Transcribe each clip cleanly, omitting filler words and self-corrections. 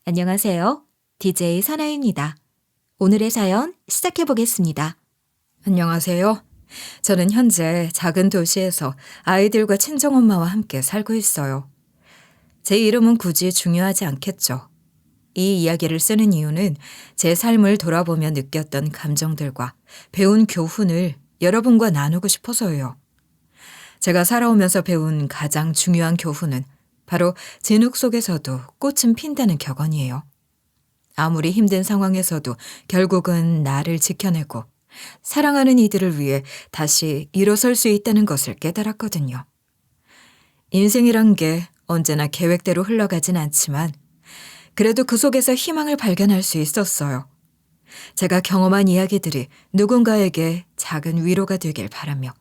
안녕하세요. DJ 선아입니다. 오늘의 사연 시작해 보겠습니다. 안녕하세요. 저는 현재 작은 도시에서 아이들과 친정엄마와 함께 살고 있어요. 제 이름은 굳이 중요하지 않겠죠. 이 이야기를 쓰는 이유는 제 삶을 돌아보며 느꼈던 감정들과 배운 교훈을 여러분과 나누고 싶어서요. 제가 살아오면서 배운 가장 중요한 교훈은 바로 진흙 속에서도 꽃은 핀다는 격언이에요. 아무리 힘든 상황에서도 결국은 나를 지켜내고 사랑하는 이들을 위해 다시 일어설 수 있다는 것을 깨달았거든요. 인생이란 게 언제나 계획대로 흘러가진 않지만 그래도 그 속에서 희망을 발견할 수 있었어요. 제가 경험한 이야기들이 누군가에게 작은 위로가 되길 바라며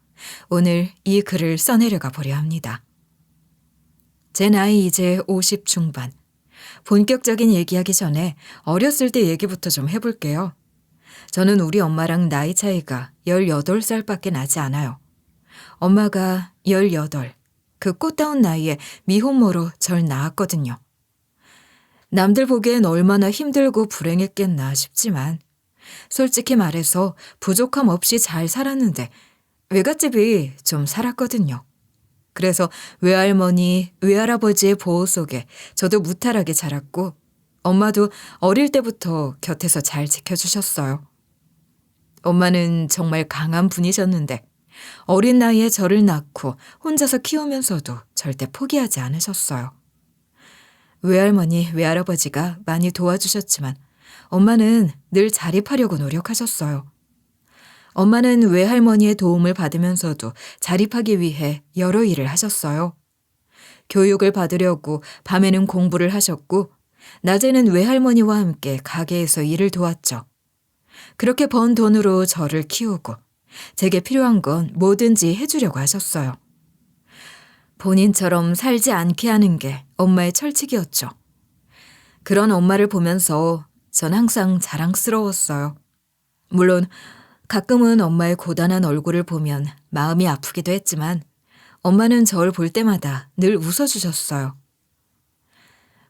오늘 이 글을 써내려가 보려 합니다. 제 나이 이제 50 중반. 본격적인 얘기하기 전에 어렸을 때 얘기부터 좀 해볼게요. 저는 우리 엄마랑 나이 차이가 18살밖에 나지 않아요. 엄마가 18, 그 꽃다운 나이에 미혼모로 절 낳았거든요. 남들 보기엔 얼마나 힘들고 불행했겠나 싶지만 솔직히 말해서 부족함 없이 잘 살았는데 외갓집이 좀 살았거든요. 그래서 외할머니, 외할아버지의 보호 속에 저도 무탈하게 자랐고 엄마도 어릴 때부터 곁에서 잘 지켜주셨어요. 엄마는 정말 강한 분이셨는데 어린 나이에 저를 낳고 혼자서 키우면서도 절대 포기하지 않으셨어요. 외할머니, 외할아버지가 많이 도와주셨지만 엄마는 늘 자립하려고 노력하셨어요. 엄마는 외할머니의 도움을 받으면서도 자립하기 위해 여러 일을 하셨어요. 교육을 받으려고 밤에는 공부를 하셨고 낮에는 외할머니와 함께 가게에서 일을 도왔죠. 그렇게 번 돈으로 저를 키우고 제게 필요한 건 뭐든지 해주려고 하셨어요. 본인처럼 살지 않게 하는 게 엄마의 철칙이었죠. 그런 엄마를 보면서 전 항상 자랑스러웠어요. 물론 가끔은 엄마의 고단한 얼굴을 보면 마음이 아프기도 했지만 엄마는 저를 볼 때마다 늘 웃어주셨어요.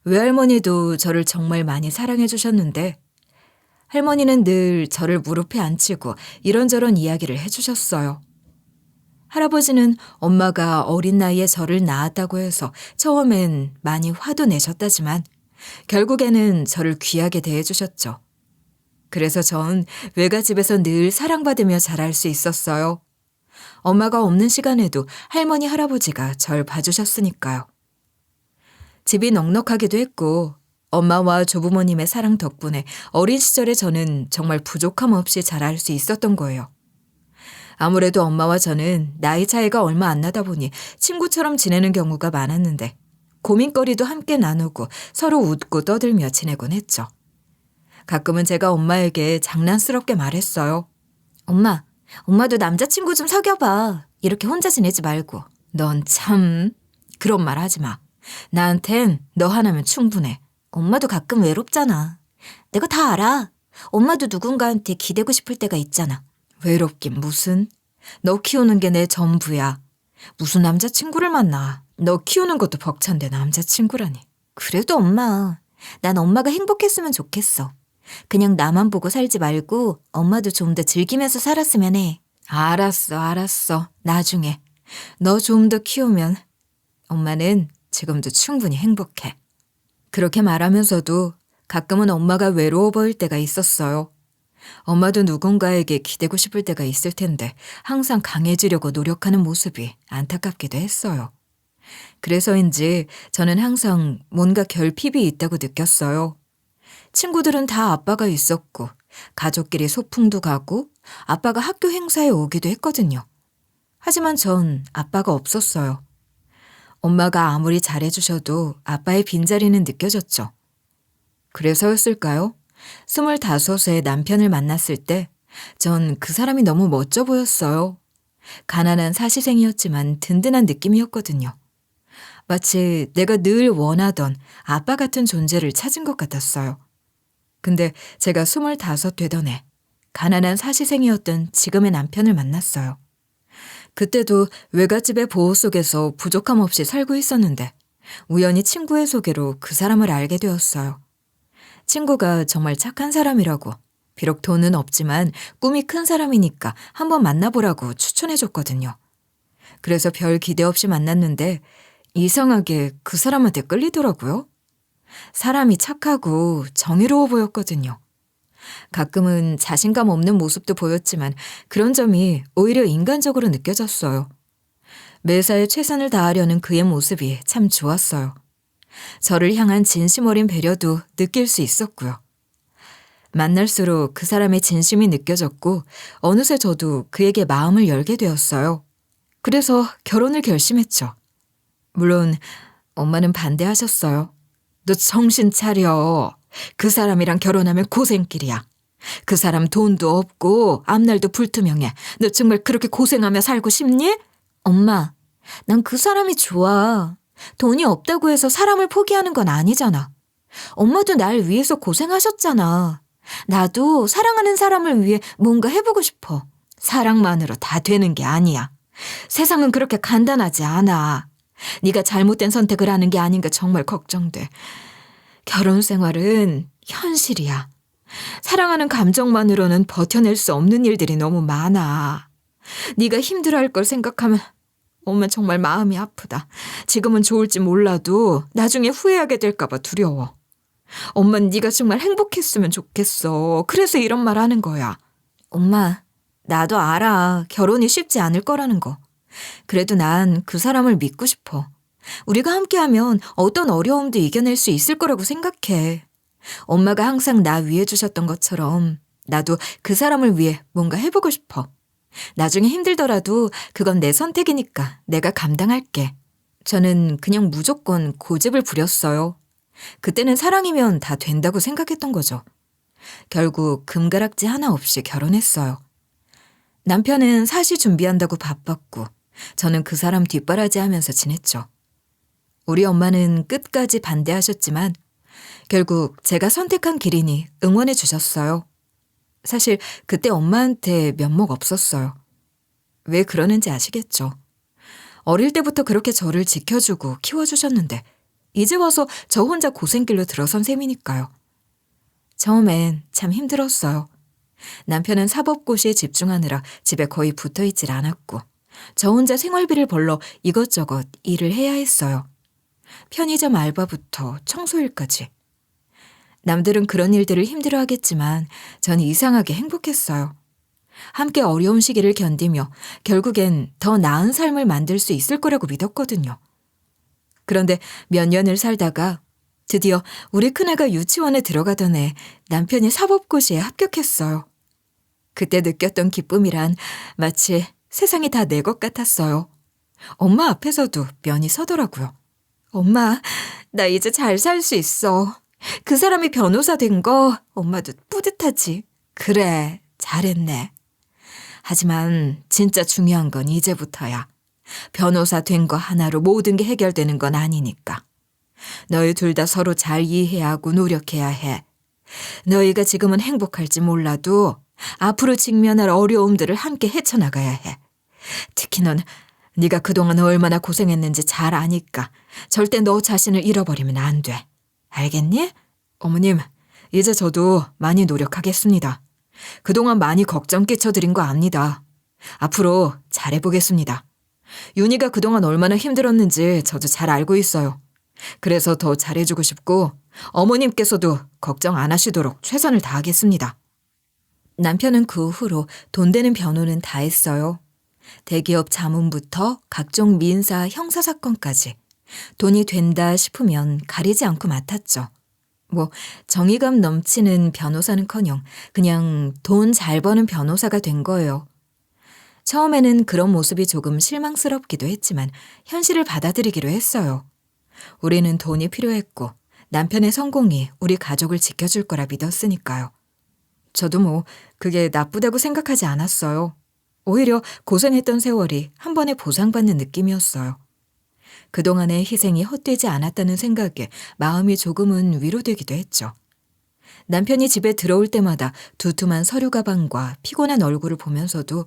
외할머니도 저를 정말 많이 사랑해 주셨는데 할머니는 늘 저를 무릎에 앉히고 이런저런 이야기를 해주셨어요. 할아버지는 엄마가 어린 나이에 저를 낳았다고 해서 처음엔 많이 화도 내셨다지만 결국에는 저를 귀하게 대해주셨죠. 그래서 전 외갓집에서 늘 사랑받으며 자랄 수 있었어요. 엄마가 없는 시간에도 할머니, 할아버지가 절 봐주셨으니까요. 집이 넉넉하기도 했고 엄마와 조부모님의 사랑 덕분에 어린 시절에 저는 정말 부족함 없이 자랄 수 있었던 거예요. 아무래도 엄마와 저는 나이 차이가 얼마 안 나다 보니 친구처럼 지내는 경우가 많았는데 고민거리도 함께 나누고 서로 웃고 떠들며 지내곤 했죠. 가끔은 제가 엄마에게 장난스럽게 말했어요. 엄마도 남자친구 좀 사귀어봐. 이렇게 혼자 지내지 말고. 넌 참... 그런 말 하지 마. 나한텐 너 하나면 충분해. 엄마도 가끔 외롭잖아. 내가 다 알아. 엄마도 누군가한테 기대고 싶을 때가 있잖아. 외롭긴 무슨? 너 키우는 게 내 전부야. 무슨 남자친구를 만나. 너 키우는 것도 벅찬데 남자친구라니. 그래도 난 엄마가 행복했으면 좋겠어. 그냥 나만 보고 살지 말고 엄마도 좀 더 즐기면서 살았으면 해. 알았어. 나중에. 너 좀 더 키우면 엄마는 지금도 충분히 행복해. 그렇게 말하면서도 가끔은 엄마가 외로워 보일 때가 있었어요. 엄마도 누군가에게 기대고 싶을 때가 있을 텐데 항상 강해지려고 노력하는 모습이 안타깝기도 했어요. 그래서인지 저는 항상 뭔가 결핍이 있다고 느꼈어요. 친구들은 다 아빠가 있었고 가족끼리 소풍도 가고 아빠가 학교 행사에 오기도 했거든요. 하지만 전 아빠가 없었어요. 엄마가 아무리 잘해주셔도 아빠의 빈자리는 느껴졌죠. 그래서였을까요? 25세 남편을 만났을 때 전 그 사람이 너무 멋져 보였어요. 가난한 사시생이었지만 든든한 느낌이었거든요. 마치 내가 늘 원하던 아빠 같은 존재를 찾은 것 같았어요. 근데 제가 25 되던 해 가난한 사시생이었던 지금의 남편을 만났어요. 그때도 외갓집의 보호 속에서 부족함 없이 살고 있었는데 우연히 친구의 소개로 그 사람을 알게 되었어요. 친구가 정말 착한 사람이라고, 비록 돈은 없지만 꿈이 큰 사람이니까 한번 만나보라고 추천해줬거든요. 그래서 별 기대 없이 만났는데 이상하게 그 사람한테 끌리더라고요. 사람이 착하고 정의로워 보였거든요. 가끔은 자신감 없는 모습도 보였지만 그런 점이 오히려 인간적으로 느껴졌어요. 매사에 최선을 다하려는 그의 모습이 참 좋았어요. 저를 향한 진심 어린 배려도 느낄 수 있었고요. 만날수록 그 사람의 진심이 느껴졌고 어느새 저도 그에게 마음을 열게 되었어요. 그래서 결혼을 결심했죠. 물론 엄마는 반대하셨어요. 너 정신 차려. 그 사람이랑 결혼하면 고생길이야. 그 사람 돈도 없고 앞날도 불투명해. 너 정말 그렇게 고생하며 살고 싶니? 엄마, 난 그 사람이 좋아. 돈이 없다고 해서 사람을 포기하는 건 아니잖아. 엄마도 날 위해서 고생하셨잖아. 나도 사랑하는 사람을 위해 뭔가 해보고 싶어. 사랑만으로 다 되는 게 아니야. 세상은 그렇게 간단하지 않아. 네가 잘못된 선택을 하는 게 아닌가 정말 걱정돼. 결혼 생활은 현실이야. 사랑하는 감정만으로는 버텨낼 수 없는 일들이 너무 많아. 네가 힘들어할 걸 생각하면 엄마 정말 마음이 아프다. 지금은 좋을지 몰라도 나중에 후회하게 될까 봐 두려워. 엄마는 네가 정말 행복했으면 좋겠어. 그래서 이런 말 하는 거야. 엄마, 나도 알아. 결혼이 쉽지 않을 거라는 거. 그래도 난 그 사람을 믿고 싶어. 우리가 함께하면 어떤 어려움도 이겨낼 수 있을 거라고 생각해. 엄마가 항상 나 위해 주셨던 것처럼 나도 그 사람을 위해 뭔가 해보고 싶어. 나중에 힘들더라도 그건 내 선택이니까 내가 감당할게. 저는 그냥 무조건 고집을 부렸어요. 그때는 사랑이면 다 된다고 생각했던 거죠. 결국 금가락지 하나 없이 결혼했어요. 남편은 사시 준비한다고 바빴고 저는 그 사람 뒷바라지 하면서 지냈죠. 우리 엄마는 끝까지 반대하셨지만 결국 제가 선택한 길이니 응원해 주셨어요. 사실 그때 엄마한테 면목 없었어요. 왜 그러는지 아시겠죠? 어릴 때부터 그렇게 저를 지켜주고 키워주셨는데 이제 와서 저 혼자 고생길로 들어선 셈이니까요. 처음엔 참 힘들었어요. 남편은 사법고시에 집중하느라 집에 거의 붙어있질 않았고 저 혼자 생활비를 벌러 이것저것 일을 해야 했어요. 편의점 알바부터 청소일까지. 남들은 그런 일들을 힘들어하겠지만 전 이상하게 행복했어요. 함께 어려운 시기를 견디며 결국엔 더 나은 삶을 만들 수 있을 거라고 믿었거든요. 그런데 몇 년을 살다가 드디어 우리 큰애가 유치원에 들어가던 해 남편이 사법고시에 합격했어요. 그때 느꼈던 기쁨이란 마치 세상이 다 내 것 같았어요. 엄마 앞에서도 면이 서더라고요. 엄마, 나 이제 잘 살 수 있어. 그 사람이 변호사 된 거 엄마도 뿌듯하지. 그래, 잘했네. 하지만 진짜 중요한 건 이제부터야. 변호사 된 거 하나로 모든 게 해결되는 건 아니니까. 너희 둘 다 서로 잘 이해해야 하고 노력해야 해. 너희가 지금은 행복할지 몰라도 앞으로 직면할 어려움들을 함께 헤쳐나가야 해. 특히 넌 네가 그동안 얼마나 고생했는지 잘 아니까 절대 너 자신을 잃어버리면 안 돼. 알겠니? 어머님, 이제 저도 많이 노력하겠습니다. 그동안 많이 걱정 끼쳐드린 거 압니다. 앞으로 잘해보겠습니다. 윤희가 그동안 얼마나 힘들었는지 저도 잘 알고 있어요. 그래서 더 잘해주고 싶고 어머님께서도 걱정 안 하시도록 최선을 다하겠습니다. 남편은 그 후로 돈 되는 변호는 다 했어요. 대기업 자문부터 각종 민사 형사사건까지 돈이 된다 싶으면 가리지 않고 맡았죠. 정의감 넘치는 변호사는커녕 그냥 돈 잘 버는 변호사가 된 거예요. 처음에는 그런 모습이 조금 실망스럽기도 했지만 현실을 받아들이기로 했어요. 우리는 돈이 필요했고 남편의 성공이 우리 가족을 지켜줄 거라 믿었으니까요. 저도 그게 나쁘다고 생각하지 않았어요. 오히려 고생했던 세월이 한 번에 보상받는 느낌이었어요. 그동안의 희생이 헛되지 않았다는 생각에 마음이 조금은 위로되기도 했죠. 남편이 집에 들어올 때마다 두툼한 서류 가방과 피곤한 얼굴을 보면서도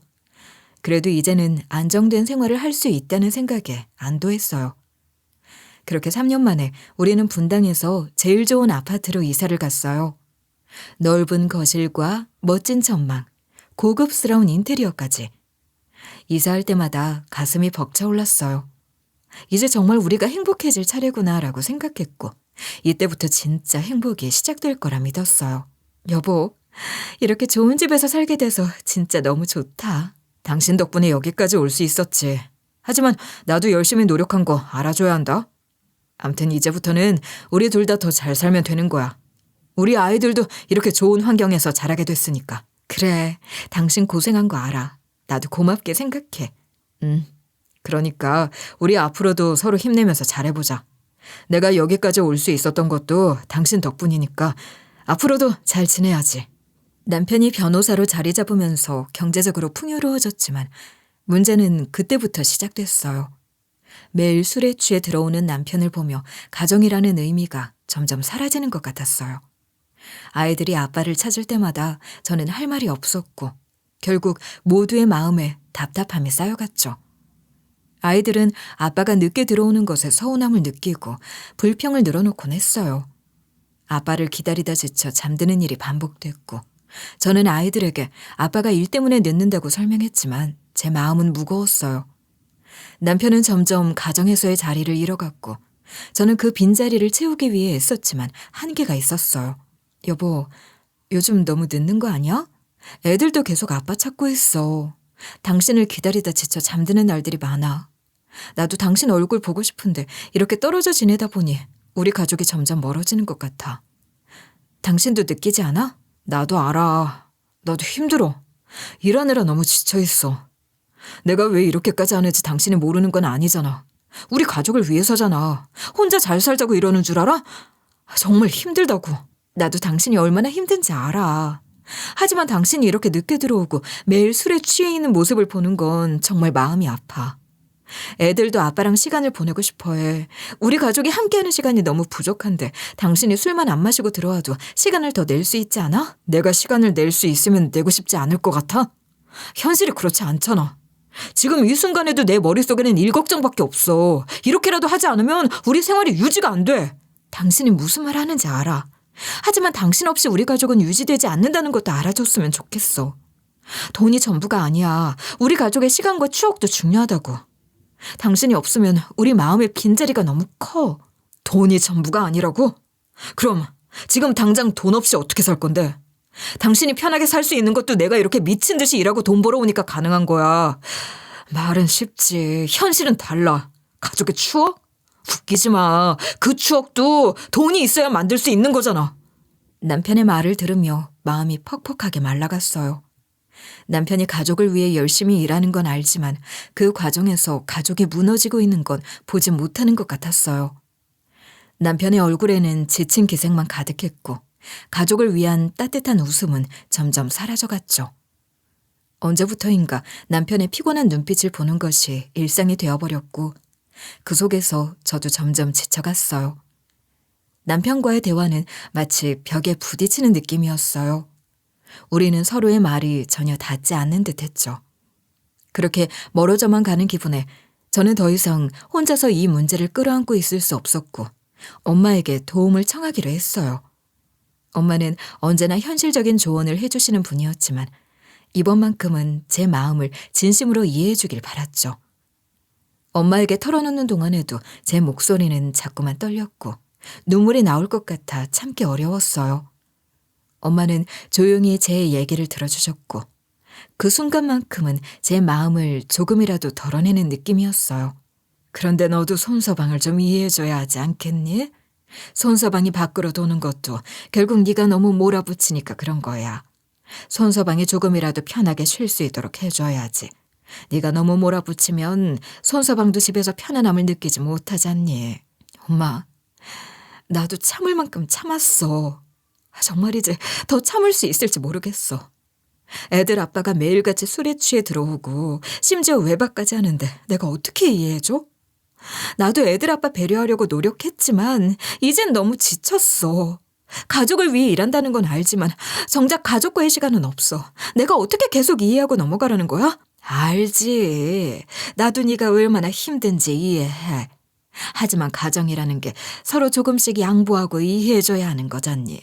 그래도 이제는 안정된 생활을 할 수 있다는 생각에 안도했어요. 그렇게 3년 만에 우리는 분당에서 제일 좋은 아파트로 이사를 갔어요. 넓은 거실과 멋진 전망, 고급스러운 인테리어까지. 이사할 때마다 가슴이 벅차올랐어요. 이제 정말 우리가 행복해질 차례구나라고 생각했고 이때부터 진짜 행복이 시작될 거라 믿었어요. 여보, 이렇게 좋은 집에서 살게 돼서 진짜 너무 좋다. 당신 덕분에 여기까지 올 수 있었지. 하지만 나도 열심히 노력한 거 알아줘야 한다. 암튼 이제부터는 우리 둘 다 더 잘 살면 되는 거야. 우리 아이들도 이렇게 좋은 환경에서 자라게 됐으니까. 그래, 당신 고생한 거 알아. 나도 고맙게 생각해. 그러니까 우리 앞으로도 서로 힘내면서 잘해보자. 내가 여기까지 올 수 있었던 것도 당신 덕분이니까 앞으로도 잘 지내야지. 남편이 변호사로 자리 잡으면서 경제적으로 풍요로워졌지만 문제는 그때부터 시작됐어요. 매일 술에 취해 들어오는 남편을 보며 가정이라는 의미가 점점 사라지는 것 같았어요. 아이들이 아빠를 찾을 때마다 저는 할 말이 없었고 결국 모두의 마음에 답답함이 쌓여갔죠. 아이들은 아빠가 늦게 들어오는 것에 서운함을 느끼고 불평을 늘어놓곤 했어요. 아빠를 기다리다 지쳐 잠드는 일이 반복됐고 저는 아이들에게 아빠가 일 때문에 늦는다고 설명했지만 제 마음은 무거웠어요. 남편은 점점 가정에서의 자리를 잃어갔고 저는 그 빈자리를 채우기 위해 애썼지만 한계가 있었어요. 여보, 요즘 너무 늦는 거 아니야? 애들도 계속 아빠 찾고 있어. 당신을 기다리다 지쳐 잠드는 날들이 많아. 나도 당신 얼굴 보고 싶은데 이렇게 떨어져 지내다 보니 우리 가족이 점점 멀어지는 것 같아. 당신도 느끼지 않아? 나도 알아. 나도 힘들어. 일하느라 너무 지쳐있어. 내가 왜 이렇게까지 하는지 당신이 모르는 건 아니잖아. 우리 가족을 위해서잖아. 혼자 잘 살자고 이러는 줄 알아? 정말 힘들다고. 나도 당신이 얼마나 힘든지 알아. 하지만 당신이 이렇게 늦게 들어오고 매일 술에 취해 있는 모습을 보는 건 정말 마음이 아파. 애들도 아빠랑 시간을 보내고 싶어해. 우리 가족이 함께하는 시간이 너무 부족한데 당신이 술만 안 마시고 들어와도 시간을 더 낼 수 있지 않아? 내가 시간을 낼 수 있으면 내고 싶지 않을 것 같아? 현실이 그렇지 않잖아. 지금 이 순간에도 내 머릿속에는 일 걱정밖에 없어. 이렇게라도 하지 않으면 우리 생활이 유지가 안 돼. 당신이 무슨 말 하는지 알아. 하지만 당신 없이 우리 가족은 유지되지 않는다는 것도 알아줬으면 좋겠어. 돈이 전부가 아니야. 우리 가족의 시간과 추억도 중요하다고. 당신이 없으면 우리 마음의 빈자리가 너무 커. 돈이 전부가 아니라고? 그럼 지금 당장 돈 없이 어떻게 살 건데? 당신이 편하게 살 수 있는 것도 내가 이렇게 미친 듯이 일하고 돈 벌어오니까 가능한 거야. 말은 쉽지. 현실은 달라. 가족의 추억? 웃기지 마. 그 추억도 돈이 있어야 만들 수 있는 거잖아. 남편의 말을 들으며 마음이 퍽퍽하게 말라갔어요. 남편이 가족을 위해 열심히 일하는 건 알지만 그 과정에서 가족이 무너지고 있는 건 보지 못하는 것 같았어요. 남편의 얼굴에는 지친 기색만 가득했고 가족을 위한 따뜻한 웃음은 점점 사라져갔죠. 언제부터인가 남편의 피곤한 눈빛을 보는 것이 일상이 되어버렸고 그 속에서 저도 점점 지쳐갔어요. 남편과의 대화는 마치 벽에 부딪히는 느낌이었어요. 우리는 서로의 말이 전혀 닿지 않는 듯했죠. 그렇게 멀어져만 가는 기분에 저는 더 이상 혼자서 이 문제를 끌어안고 있을 수 없었고 엄마에게 도움을 청하기로 했어요. 엄마는 언제나 현실적인 조언을 해주시는 분이었지만 이번만큼은 제 마음을 진심으로 이해해 주길 바랐죠. 엄마에게 털어놓는 동안에도 제 목소리는 자꾸만 떨렸고 눈물이 나올 것 같아 참기 어려웠어요. 엄마는 조용히 제 얘기를 들어주셨고 그 순간만큼은 제 마음을 조금이라도 덜어내는 느낌이었어요. 그런데 너도 손서방을 좀 이해해줘야 하지 않겠니? 손서방이 밖으로 도는 것도 결국 네가 너무 몰아붙이니까 그런 거야. 손서방이 조금이라도 편하게 쉴 수 있도록 해줘야지. 네가 너무 몰아붙이면 손서방도 집에서 편안함을 느끼지 못하잖니. 엄마, 나도 참을 만큼 참았어. 정말 이제 더 참을 수 있을지 모르겠어. 애들 아빠가 매일같이 술에 취해 들어오고 심지어 외박까지 하는데 내가 어떻게 이해해줘? 나도 애들 아빠 배려하려고 노력했지만 이젠 너무 지쳤어. 가족을 위해 일한다는 건 알지만 정작 가족과의 시간은 없어. 내가 어떻게 계속 이해하고 넘어가라는 거야? 알지. 나도 네가 얼마나 힘든지 이해해. 하지만 가정이라는 게 서로 조금씩 양보하고 이해해줘야 하는 거잖니.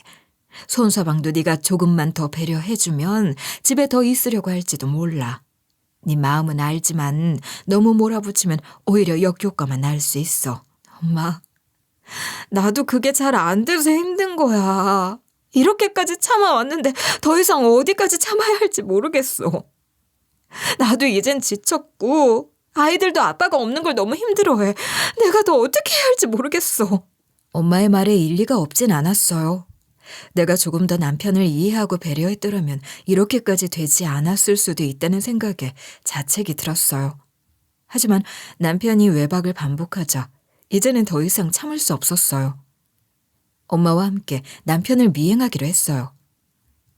손서방도 네가 조금만 더 배려해주면 집에 더 있으려고 할지도 몰라. 네 마음은 알지만 너무 몰아붙이면 오히려 역효과만 날 수 있어. 엄마, 나도 그게 잘 안 돼서 힘든 거야. 이렇게까지 참아왔는데 더 이상 어디까지 참아야 할지 모르겠어. 나도 이젠 지쳤고 아이들도 아빠가 없는 걸 너무 힘들어해. 내가 더 어떻게 해야 할지 모르겠어. 엄마의 말에 일리가 없진 않았어요. 내가 조금 더 남편을 이해하고 배려했더라면 이렇게까지 되지 않았을 수도 있다는 생각에 자책이 들었어요. 하지만 남편이 외박을 반복하자 이제는 더 이상 참을 수 없었어요. 엄마와 함께 남편을 미행하기로 했어요.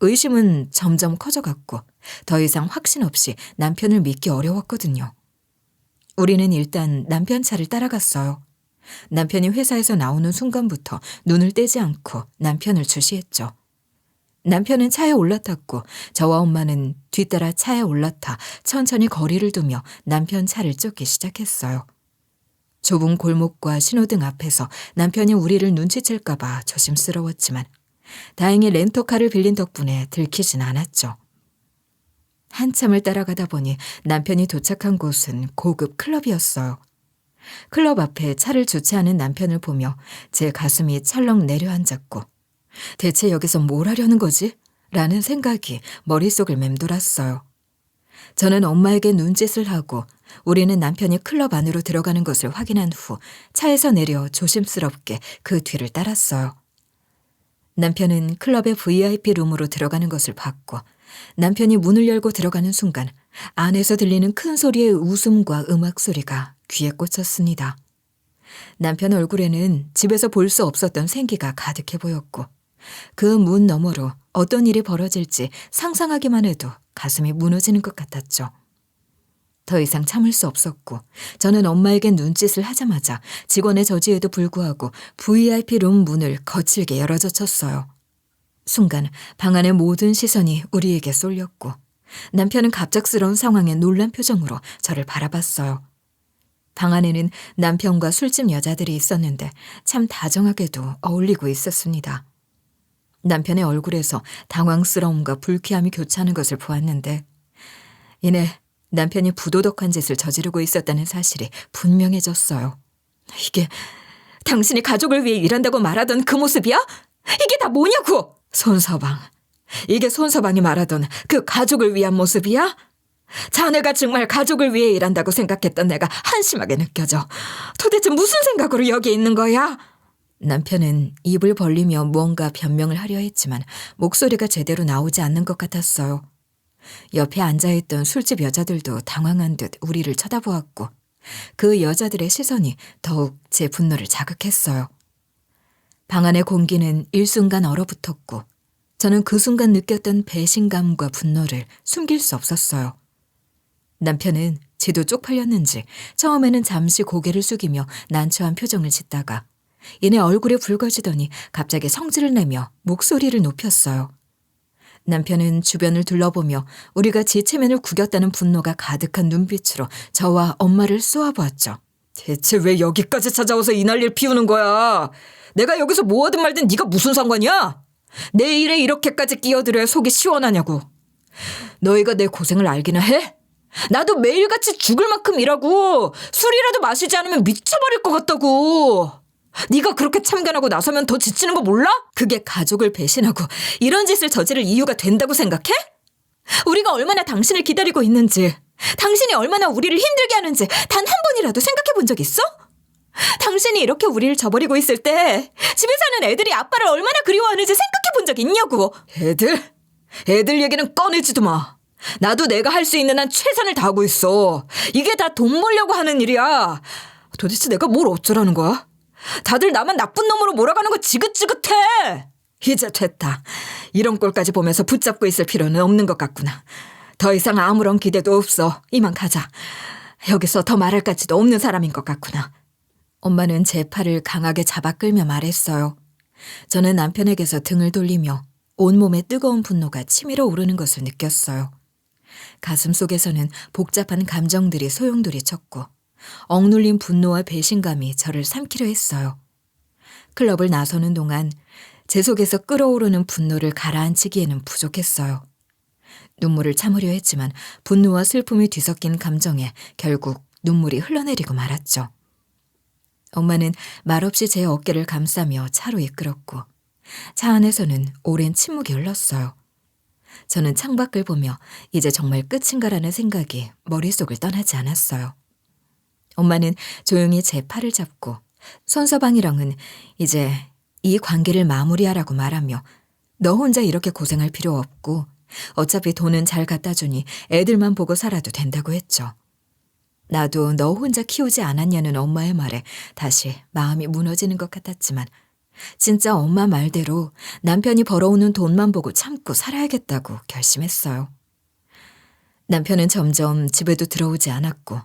의심은 점점 커져갔고 더 이상 확신 없이 남편을 믿기 어려웠거든요. 우리는 일단 남편 차를 따라갔어요. 남편이 회사에서 나오는 순간부터 눈을 떼지 않고 남편을 주시했죠. 남편은 차에 올라탔고 저와 엄마는 뒤따라 차에 올라타 천천히 거리를 두며 남편 차를 쫓기 시작했어요. 좁은 골목과 신호등 앞에서 남편이 우리를 눈치챌까 봐 조심스러웠지만 다행히 렌터카를 빌린 덕분에 들키진 않았죠. 한참을 따라가다 보니 남편이 도착한 곳은 고급 클럽이었어요. 클럽 앞에 차를 주차하는 남편을 보며 제 가슴이 철렁 내려앉았고 대체 여기서 뭘 하려는 거지? 라는 생각이 머릿속을 맴돌았어요. 저는 엄마에게 눈짓을 하고 우리는 남편이 클럽 안으로 들어가는 것을 확인한 후 차에서 내려 조심스럽게 그 뒤를 따랐어요. 남편은 클럽의 VIP 룸으로 들어가는 것을 봤고 남편이 문을 열고 들어가는 순간 안에서 들리는 큰 소리의 웃음과 음악 소리가 귀에 꽂혔습니다. 남편 얼굴에는 집에서 볼 수 없었던 생기가 가득해 보였고 그 문 너머로 어떤 일이 벌어질지 상상하기만 해도 가슴이 무너지는 것 같았죠. 더 이상 참을 수 없었고 저는 엄마에게 눈짓을 하자마자 직원의 저지에도 불구하고 VIP 룸 문을 거칠게 열어젖혔어요. 순간 방 안의 모든 시선이 우리에게 쏠렸고 남편은 갑작스러운 상황에 놀란 표정으로 저를 바라봤어요. 방 안에는 남편과 술집 여자들이 있었는데 참 다정하게도 어울리고 있었습니다. 남편의 얼굴에서 당황스러움과 불쾌함이 교차하는 것을 보았는데 이내 남편이 부도덕한 짓을 저지르고 있었다는 사실이 분명해졌어요. 이게 당신이 가족을 위해 일한다고 말하던 그 모습이야? 이게 다 뭐냐고! 손서방, 이게 손서방이 말하던 그 가족을 위한 모습이야? 자네가 정말 가족을 위해 일한다고 생각했던 내가 한심하게 느껴져. 도대체 무슨 생각으로 여기 있는 거야? 남편은 입을 벌리며 무언가 변명을 하려 했지만 목소리가 제대로 나오지 않는 것 같았어요. 옆에 앉아있던 술집 여자들도 당황한 듯 우리를 쳐다보았고 그 여자들의 시선이 더욱 제 분노를 자극했어요. 방 안의 공기는 일순간 얼어붙었고 저는 그 순간 느꼈던 배신감과 분노를 숨길 수 없었어요. 남편은 지도 쪽팔렸는지 처음에는 잠시 고개를 숙이며 난처한 표정을 짓다가 이내 얼굴이 붉어지더니 갑자기 성질을 내며 목소리를 높였어요. 남편은 주변을 둘러보며 우리가 지체면을 구겼다는 분노가 가득한 눈빛으로 저와 엄마를 쏘아보았죠. 대체 왜 여기까지 찾아와서 이 난리를 피우는 거야? 내가 여기서 뭐 하든 말든 네가 무슨 상관이야? 내 일에 이렇게까지 끼어들어야 속이 시원하냐고. 너희가 내 고생을 알기나 해? 나도 매일같이 죽을 만큼 일하고 술이라도 마시지 않으면 미쳐버릴 것 같다고. 네가 그렇게 참견하고 나서면 더 지치는 거 몰라? 그게 가족을 배신하고 이런 짓을 저지를 이유가 된다고 생각해? 우리가 얼마나 당신을 기다리고 있는지, 당신이 얼마나 우리를 힘들게 하는지 단 한 번이라도 생각해 본 적 있어? 당신이 이렇게 우리를 저버리고 있을 때 집에 사는 애들이 아빠를 얼마나 그리워하는지 생각해 본 적 있냐고. 애들 얘기는 꺼내지도 마. 나도 내가 할 수 있는 한 최선을 다하고 있어. 이게 다 돈 벌려고 하는 일이야. 도대체 내가 뭘 어쩌라는 거야? 다들 나만 나쁜 놈으로 몰아가는 거 지긋지긋해. 이제 됐다. 이런 꼴까지 보면서 붙잡고 있을 필요는 없는 것 같구나. 더 이상 아무런 기대도 없어. 이만 가자. 여기서 더 말할 가치도 없는 사람인 것 같구나. 엄마는 제 팔을 강하게 잡아 끌며 말했어요. 저는 남편에게서 등을 돌리며 온몸에 뜨거운 분노가 치밀어 오르는 것을 느꼈어요. 가슴 속에서는 복잡한 감정들이 소용돌이 쳤고 억눌린 분노와 배신감이 저를 삼키려 했어요. 클럽을 나서는 동안 제 속에서 끓어오르는 분노를 가라앉히기에는 부족했어요. 눈물을 참으려 했지만 분노와 슬픔이 뒤섞인 감정에 결국 눈물이 흘러내리고 말았죠. 엄마는 말없이 제 어깨를 감싸며 차로 이끌었고 차 안에서는 오랜 침묵이 흘렀어요. 저는 창밖을 보며 이제 정말 끝인가라는 생각이 머릿속을 떠나지 않았어요. 엄마는 조용히 제 팔을 잡고 손서방이랑은 이제 이 관계를 마무리하라고 말하며 너 혼자 이렇게 고생할 필요 없고 어차피 돈은 잘 갖다 주니 애들만 보고 살아도 된다고 했죠. 나도 너 혼자 키우지 않았냐는 엄마의 말에 다시 마음이 무너지는 것 같았지만 진짜 엄마 말대로 남편이 벌어오는 돈만 보고 참고 살아야겠다고 결심했어요. 남편은 점점 집에도 들어오지 않았고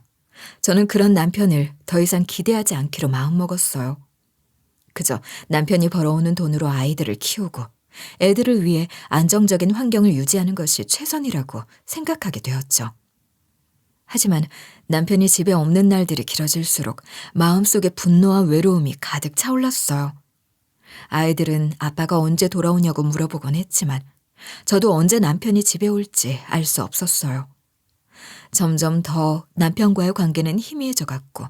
저는 그런 남편을 더 이상 기대하지 않기로 마음먹었어요. 그저 남편이 벌어오는 돈으로 아이들을 키우고 애들을 위해 안정적인 환경을 유지하는 것이 최선이라고 생각하게 되었죠. 하지만 남편이 집에 없는 날들이 길어질수록 마음속에 분노와 외로움이 가득 차올랐어요. 아이들은 아빠가 언제 돌아오냐고 물어보곤 했지만 저도 언제 남편이 집에 올지 알 수 없었어요. 점점 더 남편과의 관계는 희미해져 갔고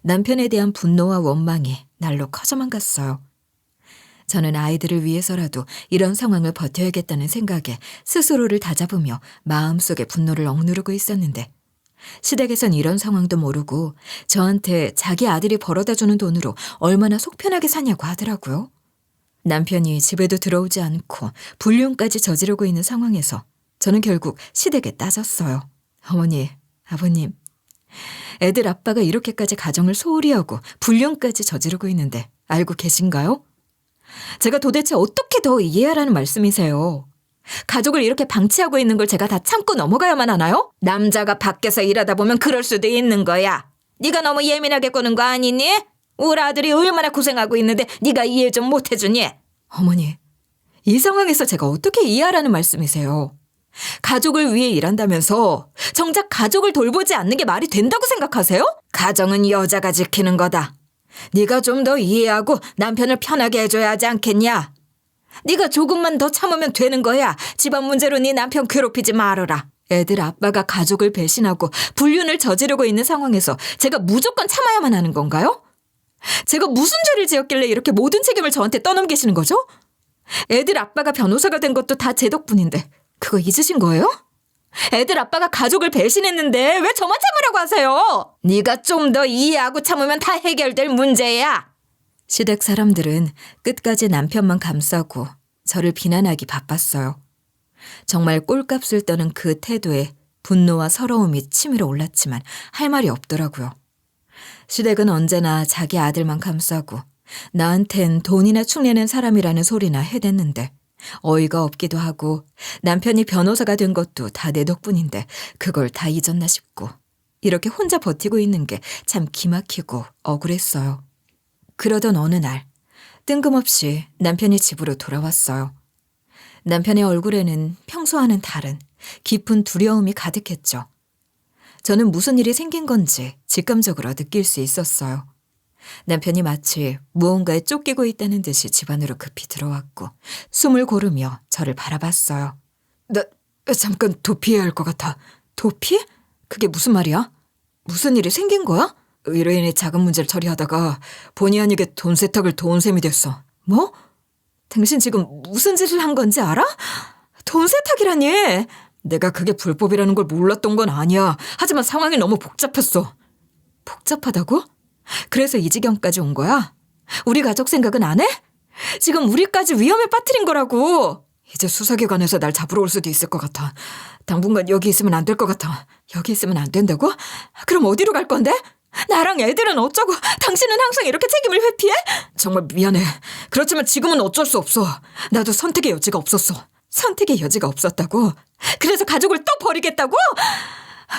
남편에 대한 분노와 원망이 날로 커져만 갔어요. 저는 아이들을 위해서라도 이런 상황을 버텨야겠다는 생각에 스스로를 다잡으며 마음속의 분노를 억누르고 있었는데 시댁에선 이런 상황도 모르고 저한테 자기 아들이 벌어다주는 돈으로 얼마나 속편하게 사냐고 하더라고요. 남편이 집에도 들어오지 않고 불륜까지 저지르고 있는 상황에서 저는 결국 시댁에 따졌어요. 어머니, 아버님, 애들 아빠가 이렇게까지 가정을 소홀히 하고 불륜까지 저지르고 있는데 알고 계신가요? 제가 도대체 어떻게 더 이해하라는 말씀이세요? 가족을 이렇게 방치하고 있는 걸 제가 다 참고 넘어가야만 하나요? 남자가 밖에서 일하다 보면 그럴 수도 있는 거야. 네가 너무 예민하게 구는 거 아니니? 우리 아들이 얼마나 고생하고 있는데 네가 이해 좀 못해주니? 어머니, 이 상황에서 제가 어떻게 이해하라는 말씀이세요? 가족을 위해 일한다면서 정작 가족을 돌보지 않는 게 말이 된다고 생각하세요? 가정은 여자가 지키는 거다. 네가 좀 더 이해하고 남편을 편하게 해줘야 하지 않겠냐? 네가 조금만 더 참으면 되는 거야. 집안 문제로 네 남편 괴롭히지 말아라. 애들 아빠가 가족을 배신하고 불륜을 저지르고 있는 상황에서 제가 무조건 참아야만 하는 건가요? 제가 무슨 죄를 지었길래 이렇게 모든 책임을 저한테 떠넘기시는 거죠? 애들 아빠가 변호사가 된 것도 다 제 덕분인데 그거 잊으신 거예요? 애들 아빠가 가족을 배신했는데 왜 저만 참으라고 하세요? 네가 좀 더 이해하고 참으면 다 해결될 문제야. 시댁 사람들은 끝까지 남편만 감싸고 저를 비난하기 바빴어요. 정말 꼴값을 떠는 그 태도에 분노와 서러움이 치밀어 올랐지만 할 말이 없더라고요. 시댁은 언제나 자기 아들만 감싸고 나한텐 돈이나 축내는 사람이라는 소리나 해댔는데 어이가 없기도 하고 남편이 변호사가 된 것도 다 내 덕분인데 그걸 다 잊었나 싶고 이렇게 혼자 버티고 있는 게 참 기막히고 억울했어요. 그러던 어느 날 뜬금없이 남편이 집으로 돌아왔어요. 남편의 얼굴에는 평소와는 다른 깊은 두려움이 가득했죠. 저는 무슨 일이 생긴 건지 직감적으로 느낄 수 있었어요. 남편이 마치 무언가에 쫓기고 있다는 듯이 집 안으로 급히 들어왔고 숨을 고르며 저를 바라봤어요. 나 잠깐 도피해야 할 것 같아. 도피? 그게 무슨 말이야? 무슨 일이 생긴 거야? 의뢰인의 작은 문제를 처리하다가 본의 아니게 돈 세탁을 도운 셈이 됐어. 뭐? 당신 지금 무슨 짓을 한 건지 알아? 돈 세탁이라니! 내가 그게 불법이라는 걸 몰랐던 건 아니야. 하지만 상황이 너무 복잡했어. 복잡하다고? 그래서 이 지경까지 온 거야? 우리 가족 생각은 안 해? 지금 우리까지 위험에 빠뜨린 거라고. 이제 수사기관에서 날 잡으러 올 수도 있을 것 같아. 당분간 여기 있으면 안 될 것 같아. 여기 있으면 안 된다고? 그럼 어디로 갈 건데? 나랑 애들은 어쩌고? 당신은 항상 이렇게 책임을 회피해? 정말 미안해. 그렇지만 지금은 어쩔 수 없어. 나도 선택의 여지가 없었어. 선택의 여지가 없었다고? 그래서 가족을 또 버리겠다고?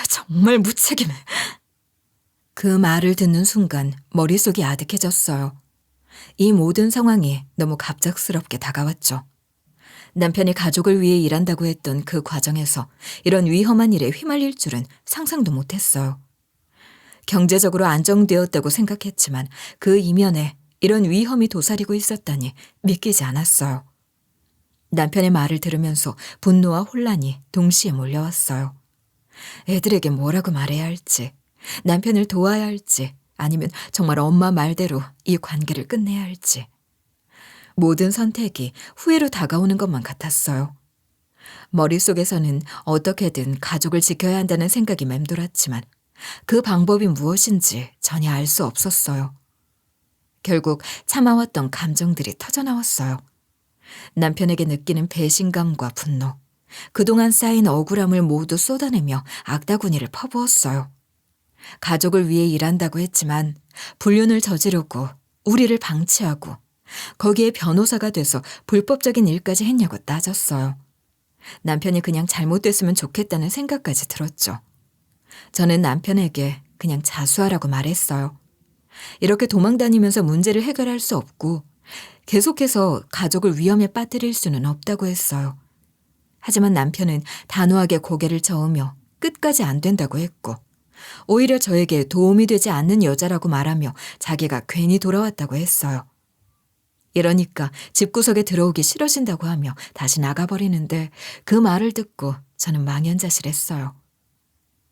정말 무책임해. 그 말을 듣는 순간 머릿속이 아득해졌어요. 이 모든 상황이 너무 갑작스럽게 다가왔죠. 남편이 가족을 위해 일한다고 했던 그 과정에서 이런 위험한 일에 휘말릴 줄은 상상도 못했어요. 경제적으로 안정되었다고 생각했지만 그 이면에 이런 위험이 도사리고 있었다니 믿기지 않았어요. 남편의 말을 들으면서 분노와 혼란이 동시에 몰려왔어요. 애들에게 뭐라고 말해야 할지, 남편을 도와야 할지, 아니면 정말 엄마 말대로 이 관계를 끝내야 할지. 모든 선택이 후회로 다가오는 것만 같았어요. 머릿속에서는 어떻게든 가족을 지켜야 한다는 생각이 맴돌았지만 그 방법이 무엇인지 전혀 알 수 없었어요. 결국 참아왔던 감정들이 터져나왔어요. 남편에게 느끼는 배신감과 분노, 그동안 쌓인 억울함을 모두 쏟아내며 악다구니를 퍼부었어요. 가족을 위해 일한다고 했지만 불륜을 저지르고 우리를 방치하고 거기에 변호사가 돼서 불법적인 일까지 했냐고 따졌어요. 남편이 그냥 잘못됐으면 좋겠다는 생각까지 들었죠. 저는 남편에게 그냥 자수하라고 말했어요. 이렇게 도망다니면서 문제를 해결할 수 없고 계속해서 가족을 위험에 빠뜨릴 수는 없다고 했어요. 하지만 남편은 단호하게 고개를 저으며 끝까지 안 된다고 했고 오히려 저에게 도움이 되지 않는 여자라고 말하며 자기가 괜히 돌아왔다고 했어요. 이러니까 집구석에 들어오기 싫어진다고 하며 다시 나가버리는데 그 말을 듣고 저는 망연자실했어요.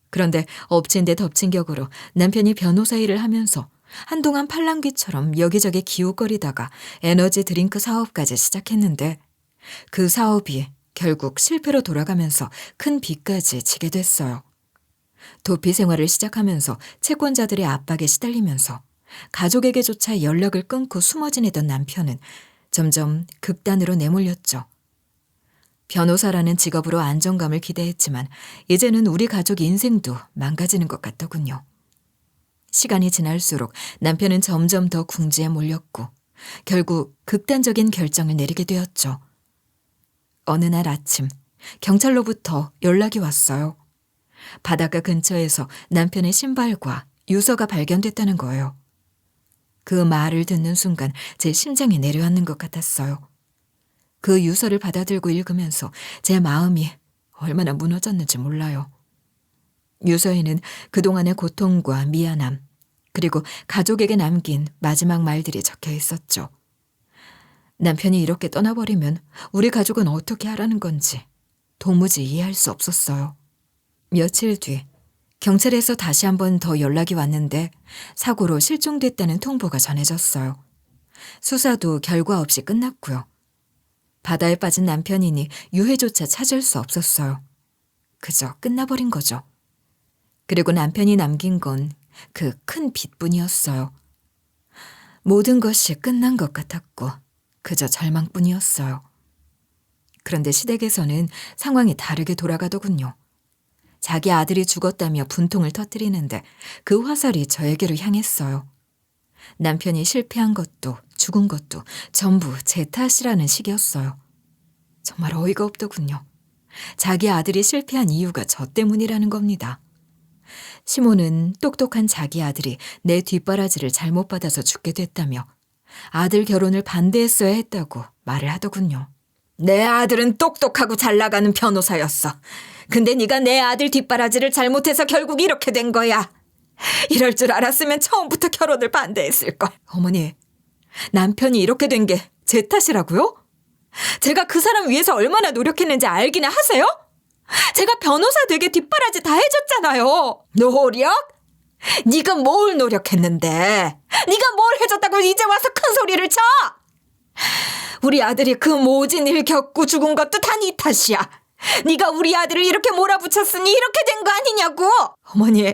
그런데 엎친 데 덮친 격으로 남편이 변호사 일을 하면서 한동안 팔랑귀처럼 여기저기 기웃거리다가 에너지 드링크 사업까지 시작했는데 그 사업이 결국 실패로 돌아가면서 큰 빚까지 지게 됐어요. 도피 생활을 시작하면서 채권자들의 압박에 시달리면서 가족에게조차 연락을 끊고 숨어 지내던 남편은 점점 극단으로 내몰렸죠. 변호사라는 직업으로 안정감을 기대했지만 이제는 우리 가족 인생도 망가지는 것 같더군요. 시간이 지날수록 남편은 점점 더 궁지에 몰렸고 결국 극단적인 결정을 내리게 되었죠. 어느 날 아침 경찰로부터 연락이 왔어요. 바닷가 근처에서 남편의 신발과 유서가 발견됐다는 거예요. 그 말을 듣는 순간 제 심장이 내려앉는 것 같았어요. 그 유서를 받아들고 읽으면서 제 마음이 얼마나 무너졌는지 몰라요. 유서에는 그동안의 고통과 미안함, 그리고 가족에게 남긴 마지막 말들이 적혀 있었죠. 남편이 이렇게 떠나버리면 우리 가족은 어떻게 하라는 건지 도무지 이해할 수 없었어요. 며칠 뒤 경찰에서 다시 한 번 더 연락이 왔는데 사고로 실종됐다는 통보가 전해졌어요. 수사도 결과 없이 끝났고요. 바다에 빠진 남편이니 유해조차 찾을 수 없었어요. 그저 끝나버린 거죠. 그리고 남편이 남긴 건 그 큰 빚뿐이었어요. 모든 것이 끝난 것 같았고 그저 절망뿐이었어요. 그런데 시댁에서는 상황이 다르게 돌아가더군요. 자기 아들이 죽었다며 분통을 터뜨리는데 그 화살이 저에게로 향했어요. 남편이 실패한 것도 죽은 것도 전부 제 탓이라는 식이었어요. 정말 어이가 없더군요. 자기 아들이 실패한 이유가 저 때문이라는 겁니다. 시몬은 똑똑한 자기 아들이 내 뒷바라지를 잘못 받아서 죽게 됐다며 아들 결혼을 반대했어야 했다고 말을 하더군요. 내 아들은 똑똑하고 잘 나가는 변호사였어. 근데 네가 내 아들 뒷바라지를 잘못해서 결국 이렇게 된 거야. 이럴 줄 알았으면 처음부터 결혼을 반대했을걸. 어머니, 남편이 이렇게 된 게 제 탓이라고요? 제가 그 사람 위해서 얼마나 노력했는지 알기나 하세요? 제가 변호사 되게 뒷바라지 다 해줬잖아요. 노력? 네가 뭘 노력했는데? 네가 뭘 해줬다고 이제 와서 큰 소리를 쳐? 우리 아들이 그 모진 일 겪고 죽은 것도 다 네 탓이야. 네가 우리 아들을 이렇게 몰아붙였으니 이렇게 된 거 아니냐고. 어머니,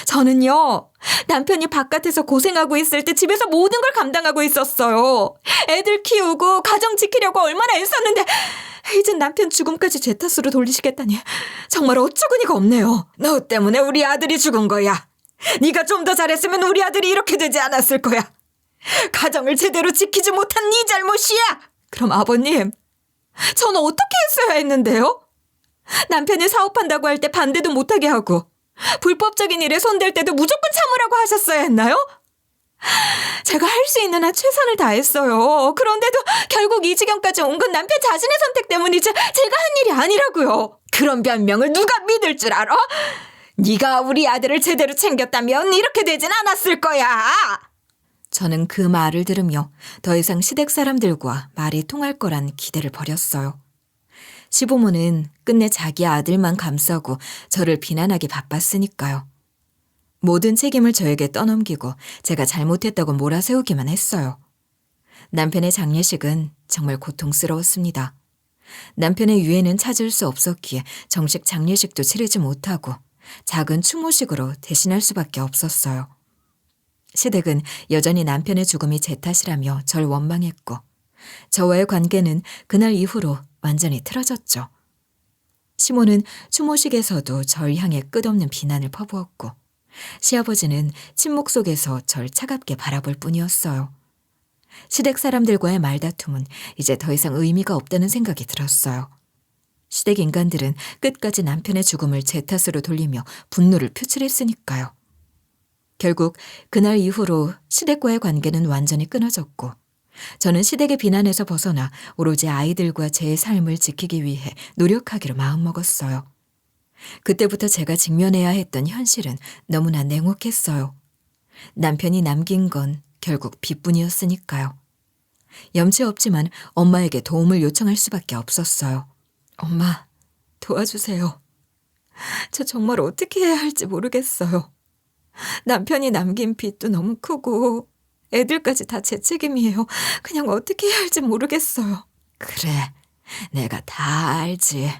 저는요 남편이 바깥에서 고생하고 있을 때 집에서 모든 걸 감당하고 있었어요. 애들 키우고 가정 지키려고 얼마나 애썼는데 이젠 남편 죽음까지 제 탓으로 돌리시겠다니 정말 어처구니가 없네요. 너 때문에 우리 아들이 죽은 거야. 네가 좀 더 잘했으면 우리 아들이 이렇게 되지 않았을 거야. 가정을 제대로 지키지 못한 네 잘못이야. 그럼 아버님, 저는 어떻게 했어야 했는데요? 남편이 사업한다고 할 때 반대도 못하게 하고 불법적인 일에 손댈 때도 무조건 참으라고 하셨어야 했나요? 제가 할 수 있는 한 최선을 다했어요. 그런데도 결국 이 지경까지 온 건 남편 자신의 선택 때문이지 제가 한 일이 아니라고요. 그런 변명을 누가 믿을 줄 알아? 네가 우리 아들을 제대로 챙겼다면 이렇게 되진 않았을 거야. 저는 그 말을 들으며 더 이상 시댁 사람들과 말이 통할 거란 기대를 버렸어요. 시부모는 끝내 자기 아들만 감싸고 저를 비난하기 바빴으니까요. 모든 책임을 저에게 떠넘기고 제가 잘못했다고 몰아세우기만 했어요. 남편의 장례식은 정말 고통스러웠습니다. 남편의 유해는 찾을 수 없었기에 정식 장례식도 치르지 못하고 작은 추모식으로 대신할 수밖에 없었어요. 시댁은 여전히 남편의 죽음이 제 탓이라며 절 원망했고 저와의 관계는 그날 이후로 완전히 틀어졌죠. 시모는 추모식에서도 절 향해 끝없는 비난을 퍼부었고 시아버지는 침묵 속에서 절 차갑게 바라볼 뿐이었어요. 시댁 사람들과의 말다툼은 이제 더 이상 의미가 없다는 생각이 들었어요. 시댁 인간들은 끝까지 남편의 죽음을 제 탓으로 돌리며 분노를 표출했으니까요. 결국 그날 이후로 시댁과의 관계는 완전히 끊어졌고 저는 시댁의 비난에서 벗어나 오로지 아이들과 제 삶을 지키기 위해 노력하기로 마음먹었어요. 그때부터 제가 직면해야 했던 현실은 너무나 냉혹했어요. 남편이 남긴 건 결국 빚뿐이었으니까요. 염치 없지만 엄마에게 도움을 요청할 수밖에 없었어요. 엄마, 도와주세요. 저 정말 어떻게 해야 할지 모르겠어요. 남편이 남긴 빚도 너무 크고 애들까지 다 제 책임이에요. 그냥 어떻게 해야 할지 모르겠어요. 그래, 내가 다 알지.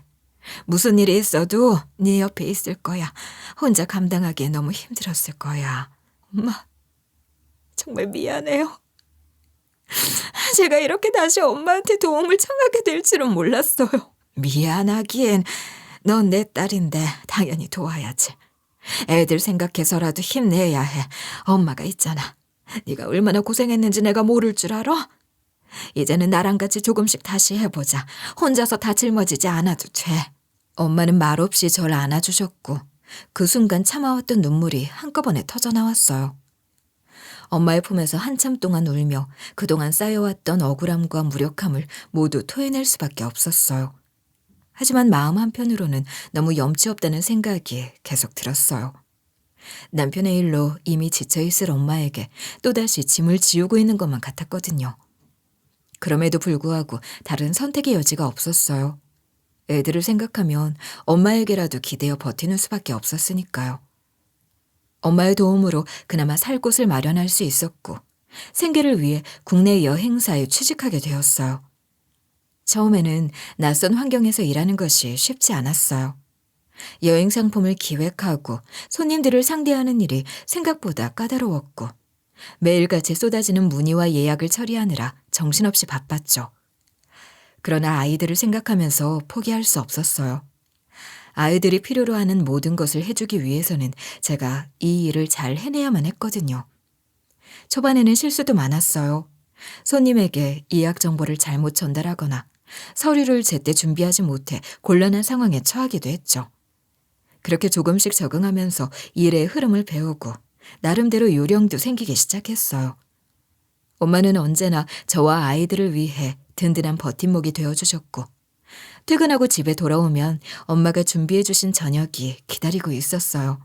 무슨 일이 있어도 네 옆에 있을 거야. 혼자 감당하기에 너무 힘들었을 거야. 엄마, 정말 미안해요. 제가 이렇게 다시 엄마한테 도움을 청하게 될 줄은 몰랐어요. 미안하기엔 넌 내 딸인데 당연히 도와야지. 애들 생각해서라도 힘내야 해. 엄마가 있잖아. 네가 얼마나 고생했는지 내가 모를 줄 알아? 이제는 나랑 같이 조금씩 다시 해보자. 혼자서 다 짊어지지 않아도 돼. 엄마는 말없이 절 안아주셨고 그 순간 참아왔던 눈물이 한꺼번에 터져나왔어요. 엄마의 품에서 한참 동안 울며 그동안 쌓여왔던 억울함과 무력함을 모두 토해낼 수밖에 없었어요. 하지만 마음 한편으로는 너무 염치 없다는 생각이 계속 들었어요. 남편의 일로 이미 지쳐있을 엄마에게 또다시 짐을 지우고 있는 것만 같았거든요. 그럼에도 불구하고 다른 선택의 여지가 없었어요. 애들을 생각하면 엄마에게라도 기대어 버티는 수밖에 없었으니까요. 엄마의 도움으로 그나마 살 곳을 마련할 수 있었고 생계를 위해 국내 여행사에 취직하게 되었어요. 처음에는 낯선 환경에서 일하는 것이 쉽지 않았어요. 여행 상품을 기획하고 손님들을 상대하는 일이 생각보다 까다로웠고 매일같이 쏟아지는 문의와 예약을 처리하느라 정신없이 바빴죠. 그러나 아이들을 생각하면서 포기할 수 없었어요. 아이들이 필요로 하는 모든 것을 해주기 위해서는 제가 이 일을 잘 해내야만 했거든요. 초반에는 실수도 많았어요. 손님에게 예약 정보를 잘못 전달하거나 서류를 제때 준비하지 못해 곤란한 상황에 처하기도 했죠. 그렇게 조금씩 적응하면서 일의 흐름을 배우고 나름대로 요령도 생기기 시작했어요. 엄마는 언제나 저와 아이들을 위해 든든한 버팀목이 되어주셨고 퇴근하고 집에 돌아오면 엄마가 준비해 주신 저녁이 기다리고 있었어요.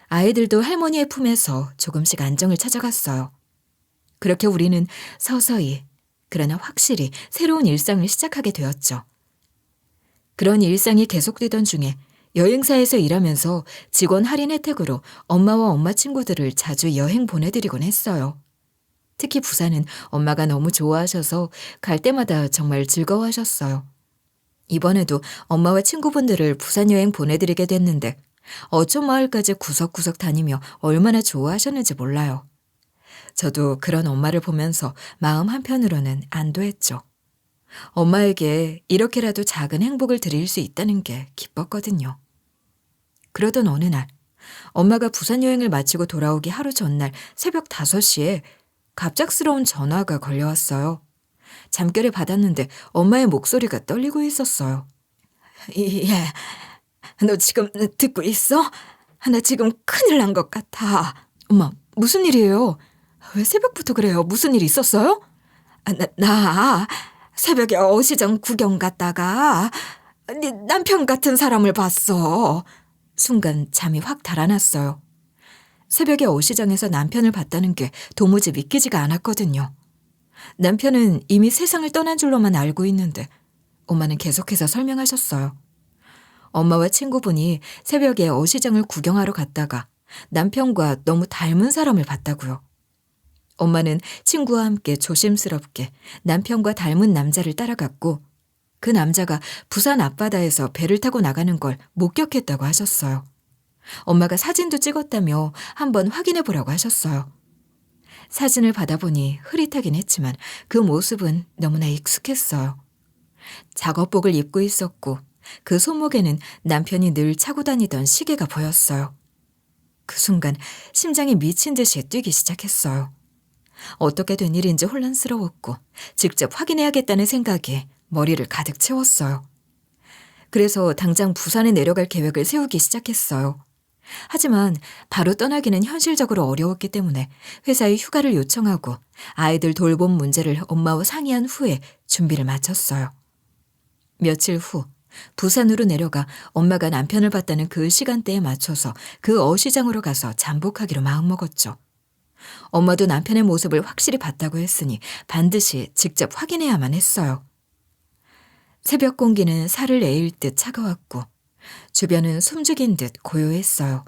아이들도 할머니의 품에서 조금씩 안정을 찾아갔어요. 그렇게 우리는 서서히 그러나 확실히 새로운 일상을 시작하게 되었죠. 그런 일상이 계속되던 중에 여행사에서 일하면서 직원 할인 혜택으로 엄마와 엄마 친구들을 자주 여행 보내드리곤 했어요. 특히 부산은 엄마가 너무 좋아하셔서 갈 때마다 정말 즐거워하셨어요. 이번에도 엄마와 친구분들을 부산 여행 보내드리게 됐는데 어촌 마을까지 구석구석 다니며 얼마나 좋아하셨는지 몰라요. 저도 그런 엄마를 보면서 마음 한편으로는 안도했죠. 엄마에게 이렇게라도 작은 행복을 드릴 수 있다는 게 기뻤거든요. 그러던 어느 날 엄마가 부산 여행을 마치고 돌아오기 하루 전날 새벽 5시에 갑작스러운 전화가 걸려왔어요. 잠결에 받았는데 엄마의 목소리가 떨리고 있었어요. 예, 너 지금 듣고 있어? 나 지금 큰일 난 것 같아. 엄마, 무슨 일이에요? 왜 새벽부터 그래요? 무슨 일 있었어요? 나 새벽에 어시장 구경 갔다가 네 남편 같은 사람을 봤어. 순간 잠이 확 달아났어요. 새벽에 어시장에서 남편을 봤다는 게 도무지 믿기지가 않았거든요. 남편은 이미 세상을 떠난 줄로만 알고 있는데 엄마는 계속해서 설명하셨어요. 엄마와 친구분이 새벽에 어시장을 구경하러 갔다가 남편과 너무 닮은 사람을 봤다고요. 엄마는 친구와 함께 조심스럽게 남편과 닮은 남자를 따라갔고 그 남자가 부산 앞바다에서 배를 타고 나가는 걸 목격했다고 하셨어요. 엄마가 사진도 찍었다며 한번 확인해 보라고 하셨어요. 사진을 받아보니 흐릿하긴 했지만 그 모습은 너무나 익숙했어요. 작업복을 입고 있었고 그 손목에는 남편이 늘 차고 다니던 시계가 보였어요. 그 순간 심장이 미친 듯이 뛰기 시작했어요. 어떻게 된 일인지 혼란스러웠고 직접 확인해야겠다는 생각이 머리를 가득 채웠어요. 그래서 당장 부산에 내려갈 계획을 세우기 시작했어요. 하지만 바로 떠나기는 현실적으로 어려웠기 때문에 회사에 휴가를 요청하고 아이들 돌봄 문제를 엄마와 상의한 후에 준비를 마쳤어요. 며칠 후 부산으로 내려가 엄마가 남편을 봤다는 그 시간대에 맞춰서 그 어시장으로 가서 잠복하기로 마음먹었죠. 엄마도 남편의 모습을 확실히 봤다고 했으니 반드시 직접 확인해야만 했어요. 새벽 공기는 살을 에일 듯 차가웠고 주변은 숨죽인 듯 고요했어요.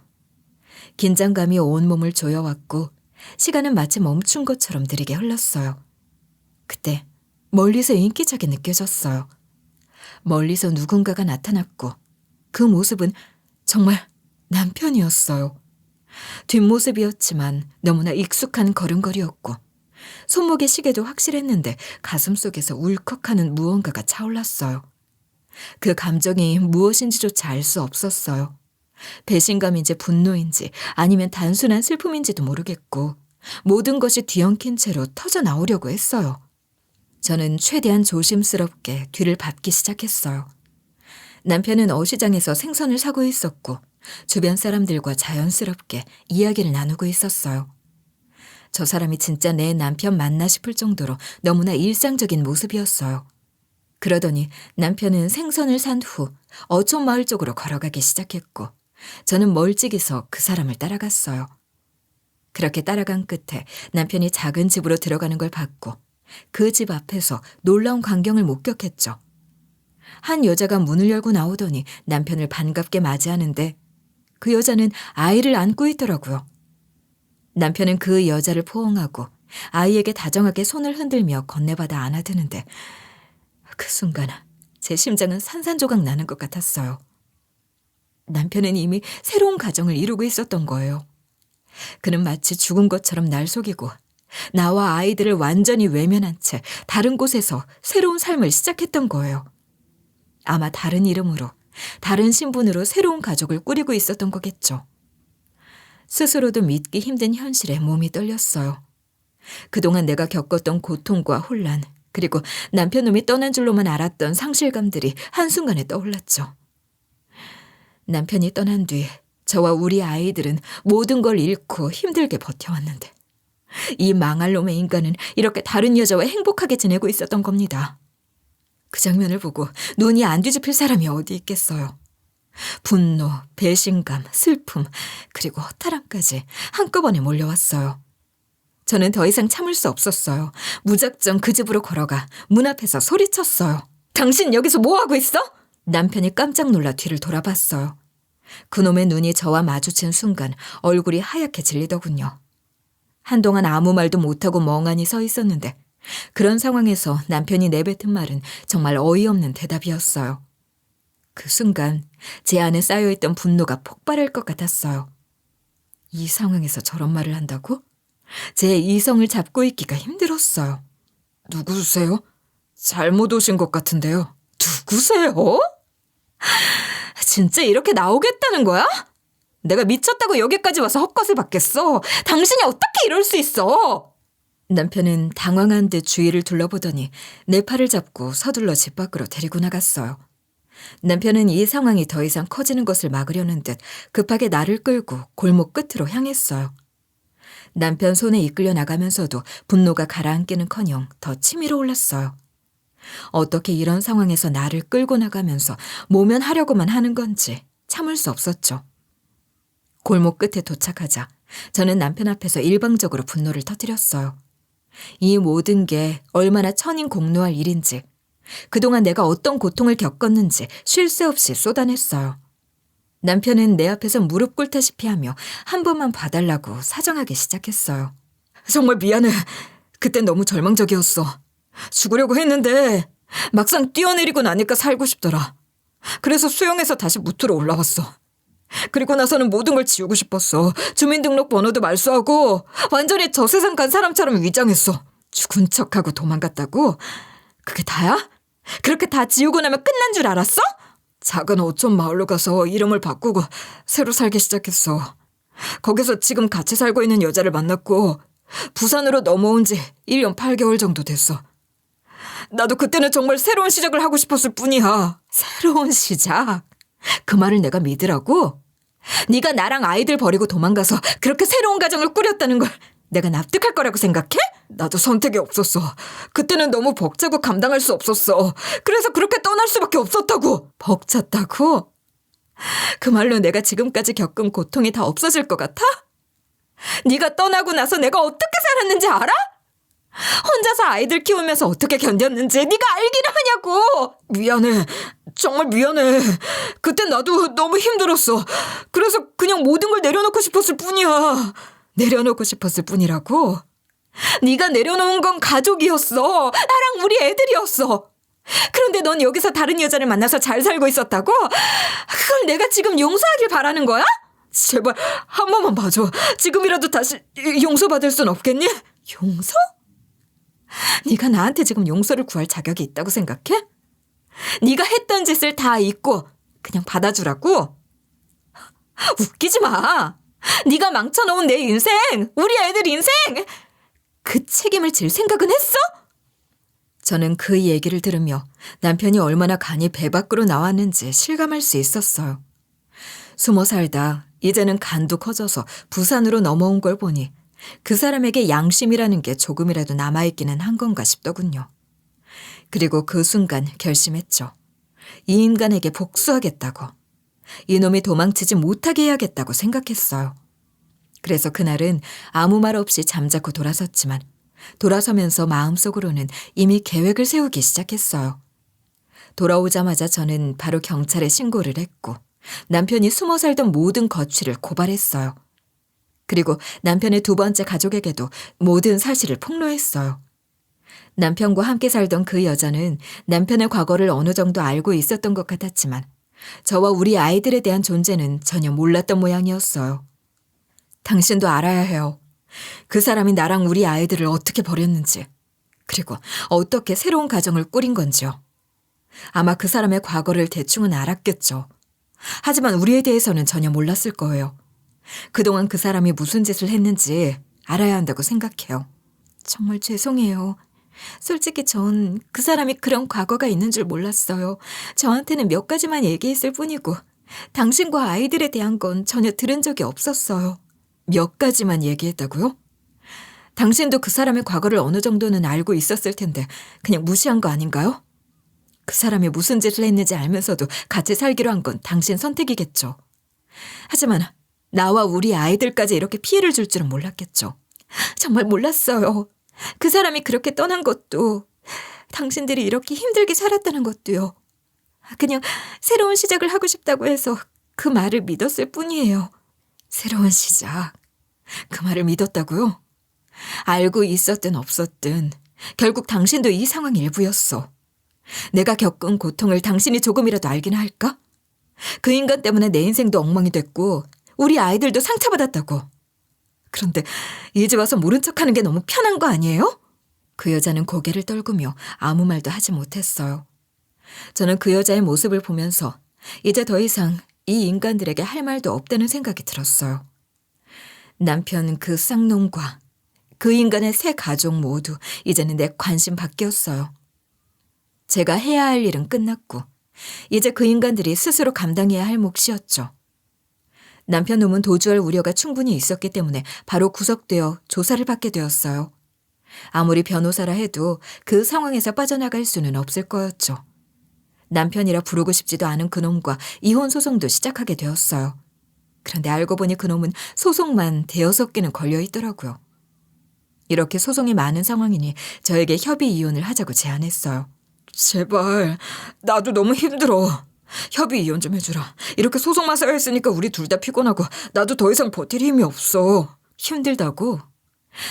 긴장감이 온몸을 조여왔고 시간은 마치 멈춘 것처럼 느리게 흘렀어요. 그때 멀리서 인기척이 느껴졌어요. 멀리서 누군가가 나타났고 그 모습은 정말 남편이었어요. 뒷모습이었지만 너무나 익숙한 걸음걸이였고 손목의 시계도 확실했는데 가슴속에서 울컥하는 무언가가 차올랐어요. 그 감정이 무엇인지조차 알 수 없었어요. 배신감인지 분노인지 아니면 단순한 슬픔인지도 모르겠고 모든 것이 뒤엉킨 채로 터져 나오려고 했어요. 저는 최대한 조심스럽게 뒤를 밟기 시작했어요. 남편은 어시장에서 생선을 사고 있었고 주변 사람들과 자연스럽게 이야기를 나누고 있었어요. 저 사람이 진짜 내 남편 맞나 싶을 정도로 너무나 일상적인 모습이었어요. 그러더니 남편은 생선을 산 후 어촌 마을 쪽으로 걸어가기 시작했고 저는 멀찍이서 그 사람을 따라갔어요. 그렇게 따라간 끝에 남편이 작은 집으로 들어가는 걸 봤고 그 집 앞에서 놀라운 광경을 목격했죠. 한 여자가 문을 열고 나오더니 남편을 반갑게 맞이하는데 그 여자는 아이를 안고 있더라고요. 남편은 그 여자를 포옹하고 아이에게 다정하게 손을 흔들며 건네받아 안아드는데 그 순간 제 심장은 산산조각 나는 것 같았어요. 남편은 이미 새로운 가정을 이루고 있었던 거예요. 그는 마치 죽은 것처럼 날 속이고 나와 아이들을 완전히 외면한 채 다른 곳에서 새로운 삶을 시작했던 거예요. 아마 다른 이름으로, 다른 신분으로 새로운 가족을 꾸리고 있었던 거겠죠. 스스로도 믿기 힘든 현실에 몸이 떨렸어요. 그동안 내가 겪었던 고통과 혼란, 그리고 남편놈이 떠난 줄로만 알았던 상실감들이 한순간에 떠올랐죠. 남편이 떠난 뒤 저와 우리 아이들은 모든 걸 잃고 힘들게 버텨왔는데 이 망할 놈의 인간은 이렇게 다른 여자와 행복하게 지내고 있었던 겁니다. 그 장면을 보고 눈이 안 뒤집힐 사람이 어디 있겠어요. 분노, 배신감, 슬픔, 그리고 허탈함까지 한꺼번에 몰려왔어요. 저는 더 이상 참을 수 없었어요. 무작정 그 집으로 걸어가 문 앞에서 소리쳤어요. 당신 여기서 뭐하고 있어? 남편이 깜짝 놀라 뒤를 돌아봤어요. 그놈의 눈이 저와 마주친 순간 얼굴이 하얗게 질리더군요. 한동안 아무 말도 못하고 멍하니 서 있었는데 그런 상황에서 남편이 내뱉은 말은 정말 어이없는 대답이었어요. 그 순간 제 안에 쌓여있던 분노가 폭발할 것 같았어요. 이 상황에서 저런 말을 한다고? 제 이성을 잡고 있기가 힘들었어요. 누구세요? 잘못 오신 것 같은데요. 누구세요? 진짜 이렇게 나오겠다는 거야? 내가 미쳤다고 여기까지 와서 헛것을 받겠어. 당신이 어떻게 이럴 수 있어? 남편은 당황한 듯 주위를 둘러보더니 내 팔을 잡고 서둘러 집 밖으로 데리고 나갔어요. 남편은 이 상황이 더 이상 커지는 것을 막으려는 듯 급하게 나를 끌고 골목 끝으로 향했어요. 남편 손에 이끌려 나가면서도 분노가 가라앉기는커녕 더 치밀어 올랐어요. 어떻게 이런 상황에서 나를 끌고 나가면서 모면하려고만 하는 건지 참을 수 없었죠. 골목 끝에 도착하자 저는 남편 앞에서 일방적으로 분노를 터뜨렸어요. 이 모든 게 얼마나 천인공노할 일인지, 그동안 내가 어떤 고통을 겪었는지 쉴 새 없이 쏟아냈어요. 남편은 내 앞에서 무릎 꿇다시피 하며 한 번만 봐달라고 사정하기 시작했어요. 정말 미안해. 그땐 너무 절망적이었어. 죽으려고 했는데 막상 뛰어내리고 나니까 살고 싶더라. 그래서 수영해서 다시 무트로 올라왔어. 그리고 나서는 모든 걸 지우고 싶었어. 주민등록번호도 말소하고 완전히 저 세상 간 사람처럼 위장했어. 죽은 척하고 도망갔다고? 그게 다야? 그렇게 다 지우고 나면 끝난 줄 알았어? 작은 어촌 마을로 가서 이름을 바꾸고 새로 살기 시작했어. 거기서 지금 같이 살고 있는 여자를 만났고 부산으로 넘어온 지 1년 8개월 정도 됐어. 나도 그때는 정말 새로운 시작을 하고 싶었을 뿐이야. 새로운 시작? 그 말을 내가 믿으라고? 네가 나랑 아이들 버리고 도망가서 그렇게 새로운 가정을 꾸렸다는 걸 내가 납득할 거라고 생각해? 나도 선택이 없었어. 그때는 너무 벅차고 감당할 수 없었어. 그래서 그렇게 떠날 수밖에 없었다고. 벅찼다고? 그 말로 내가 지금까지 겪은 고통이 다 없어질 것 같아? 네가 떠나고 나서 내가 어떻게 살았는지 알아? 혼자서 아이들 키우면서 어떻게 견뎠는지 네가 알기나 하냐고. 미안해. 정말 미안해. 그땐 나도 너무 힘들었어. 그래서 그냥 모든 걸 내려놓고 싶었을 뿐이야. 내려놓고 싶었을 뿐이라고? 네가 내려놓은 건 가족이었어. 나랑 우리 애들이었어. 그런데 넌 여기서 다른 여자를 만나서 잘 살고 있었다고? 그걸 내가 지금 용서하길 바라는 거야? 제발 한 번만 봐줘. 지금이라도 다시 용서받을 순 없겠니? 용서? 네가 나한테 지금 용서를 구할 자격이 있다고 생각해? 네가 했던 짓을 다 잊고 그냥 받아주라고? 웃기지 마. 네가 망쳐놓은 내 인생, 우리 애들 인생, 그 책임을 질 생각은 했어? 저는 그 얘기를 들으며 남편이 얼마나 간이 배 밖으로 나왔는지 실감할 수 있었어요. 숨어 살다 이제는 간도 커져서 부산으로 넘어온 걸 보니 그 사람에게 양심이라는 게 조금이라도 남아있기는 한 건가 싶더군요. 그리고 그 순간 결심했죠. 이 인간에게 복수하겠다고. 이놈이 도망치지 못하게 해야겠다고 생각했어요. 그래서 그날은 아무 말 없이 잠자코 돌아섰지만 돌아서면서 마음속으로는 이미 계획을 세우기 시작했어요. 돌아오자마자 저는 바로 경찰에 신고를 했고 남편이 숨어 살던 모든 거취를 고발했어요. 그리고 남편의 두 번째 가족에게도 모든 사실을 폭로했어요. 남편과 함께 살던 그 여자는 남편의 과거를 어느 정도 알고 있었던 것 같았지만 저와 우리 아이들에 대한 존재는 전혀 몰랐던 모양이었어요. 당신도 알아야 해요. 그 사람이 나랑 우리 아이들을 어떻게 버렸는지, 그리고 어떻게 새로운 가정을 꾸린 건지요. 아마 그 사람의 과거를 대충은 알았겠죠. 하지만 우리에 대해서는 전혀 몰랐을 거예요. 그동안 그 사람이 무슨 짓을 했는지 알아야 한다고 생각해요. 정말 죄송해요. 솔직히 전 그 사람이 그런 과거가 있는 줄 몰랐어요. 저한테는 몇 가지만 얘기했을 뿐이고 당신과 아이들에 대한 건 전혀 들은 적이 없었어요. 몇 가지만 얘기했다고요? 당신도 그 사람의 과거를 어느 정도는 알고 있었을 텐데 그냥 무시한 거 아닌가요? 그 사람이 무슨 짓을 했는지 알면서도 같이 살기로 한 건 당신 선택이겠죠. 하지만 나와 우리 아이들까지 이렇게 피해를 줄 줄은 몰랐겠죠. 정말 몰랐어요. 그 사람이 그렇게 떠난 것도, 당신들이 이렇게 힘들게 살았다는 것도요. 그냥 새로운 시작을 하고 싶다고 해서 그 말을 믿었을 뿐이에요. 새로운 시작. 그 말을 믿었다고요? 알고 있었든 없었든 결국 당신도 이 상황 일부였어. 내가 겪은 고통을 당신이 조금이라도 알긴 할까? 그 인간 때문에 내 인생도 엉망이 됐고 우리 아이들도 상처받았다고. 그런데 이제 와서 모른 척하는 게 너무 편한 거 아니에요? 그 여자는 고개를 떨구며 아무 말도 하지 못했어요. 저는 그 여자의 모습을 보면서 이제 더 이상 이 인간들에게 할 말도 없다는 생각이 들었어요. 남편 그 쌍놈과 그 인간의 세 가족 모두 이제는 내 관심 밖이었어요. 제가 해야 할 일은 끝났고 이제 그 인간들이 스스로 감당해야 할 몫이었죠. 남편 놈은 도주할 우려가 충분히 있었기 때문에 바로 구속되어 조사를 받게 되었어요. 아무리 변호사라 해도 그 상황에서 빠져나갈 수는 없을 거였죠. 남편이라 부르고 싶지도 않은 그놈과 이혼 소송도 시작하게 되었어요. 그런데 알고 보니 그놈은 소송만 대여섯 개는 걸려 있더라고요. 이렇게 소송이 많은 상황이니 저에게 협의 이혼을 하자고 제안했어요. 제발, 나도 너무 힘들어. 협의 이혼 좀 해주라. 이렇게 소송만 쌓여있으니까 우리 둘 다 피곤하고 나도 더 이상 버틸 힘이 없어. 힘들다고?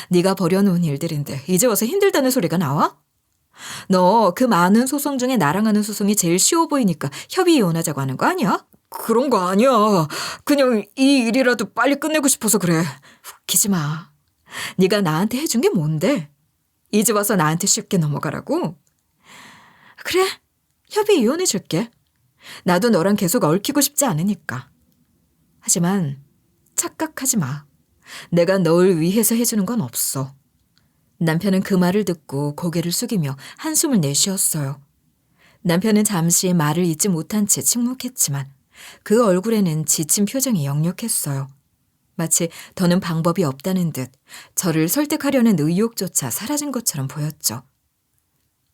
네가 벌여놓은 일들인데 이제 와서 힘들다는 소리가 나와? 너 그 많은 소송 중에 나랑 하는 소송이 제일 쉬워 보이니까 협의 이혼하자고 하는 거 아니야? 그런 거 아니야. 그냥 이 일이라도 빨리 끝내고 싶어서 그래. 웃기지 마. 네가 나한테 해준 게 뭔데? 이제 와서 나한테 쉽게 넘어가라고? 그래, 협의 이혼해 줄게. 나도 너랑 계속 얽히고 싶지 않으니까. 하지만 착각하지 마. 내가 널 위해서 해주는 건 없어. 남편은 그 말을 듣고 고개를 숙이며 한숨을 내쉬었어요. 남편은 잠시 말을 잇지 못한 채 침묵했지만 그 얼굴에는 지친 표정이 역력했어요. 마치 더는 방법이 없다는 듯 저를 설득하려는 의욕조차 사라진 것처럼 보였죠.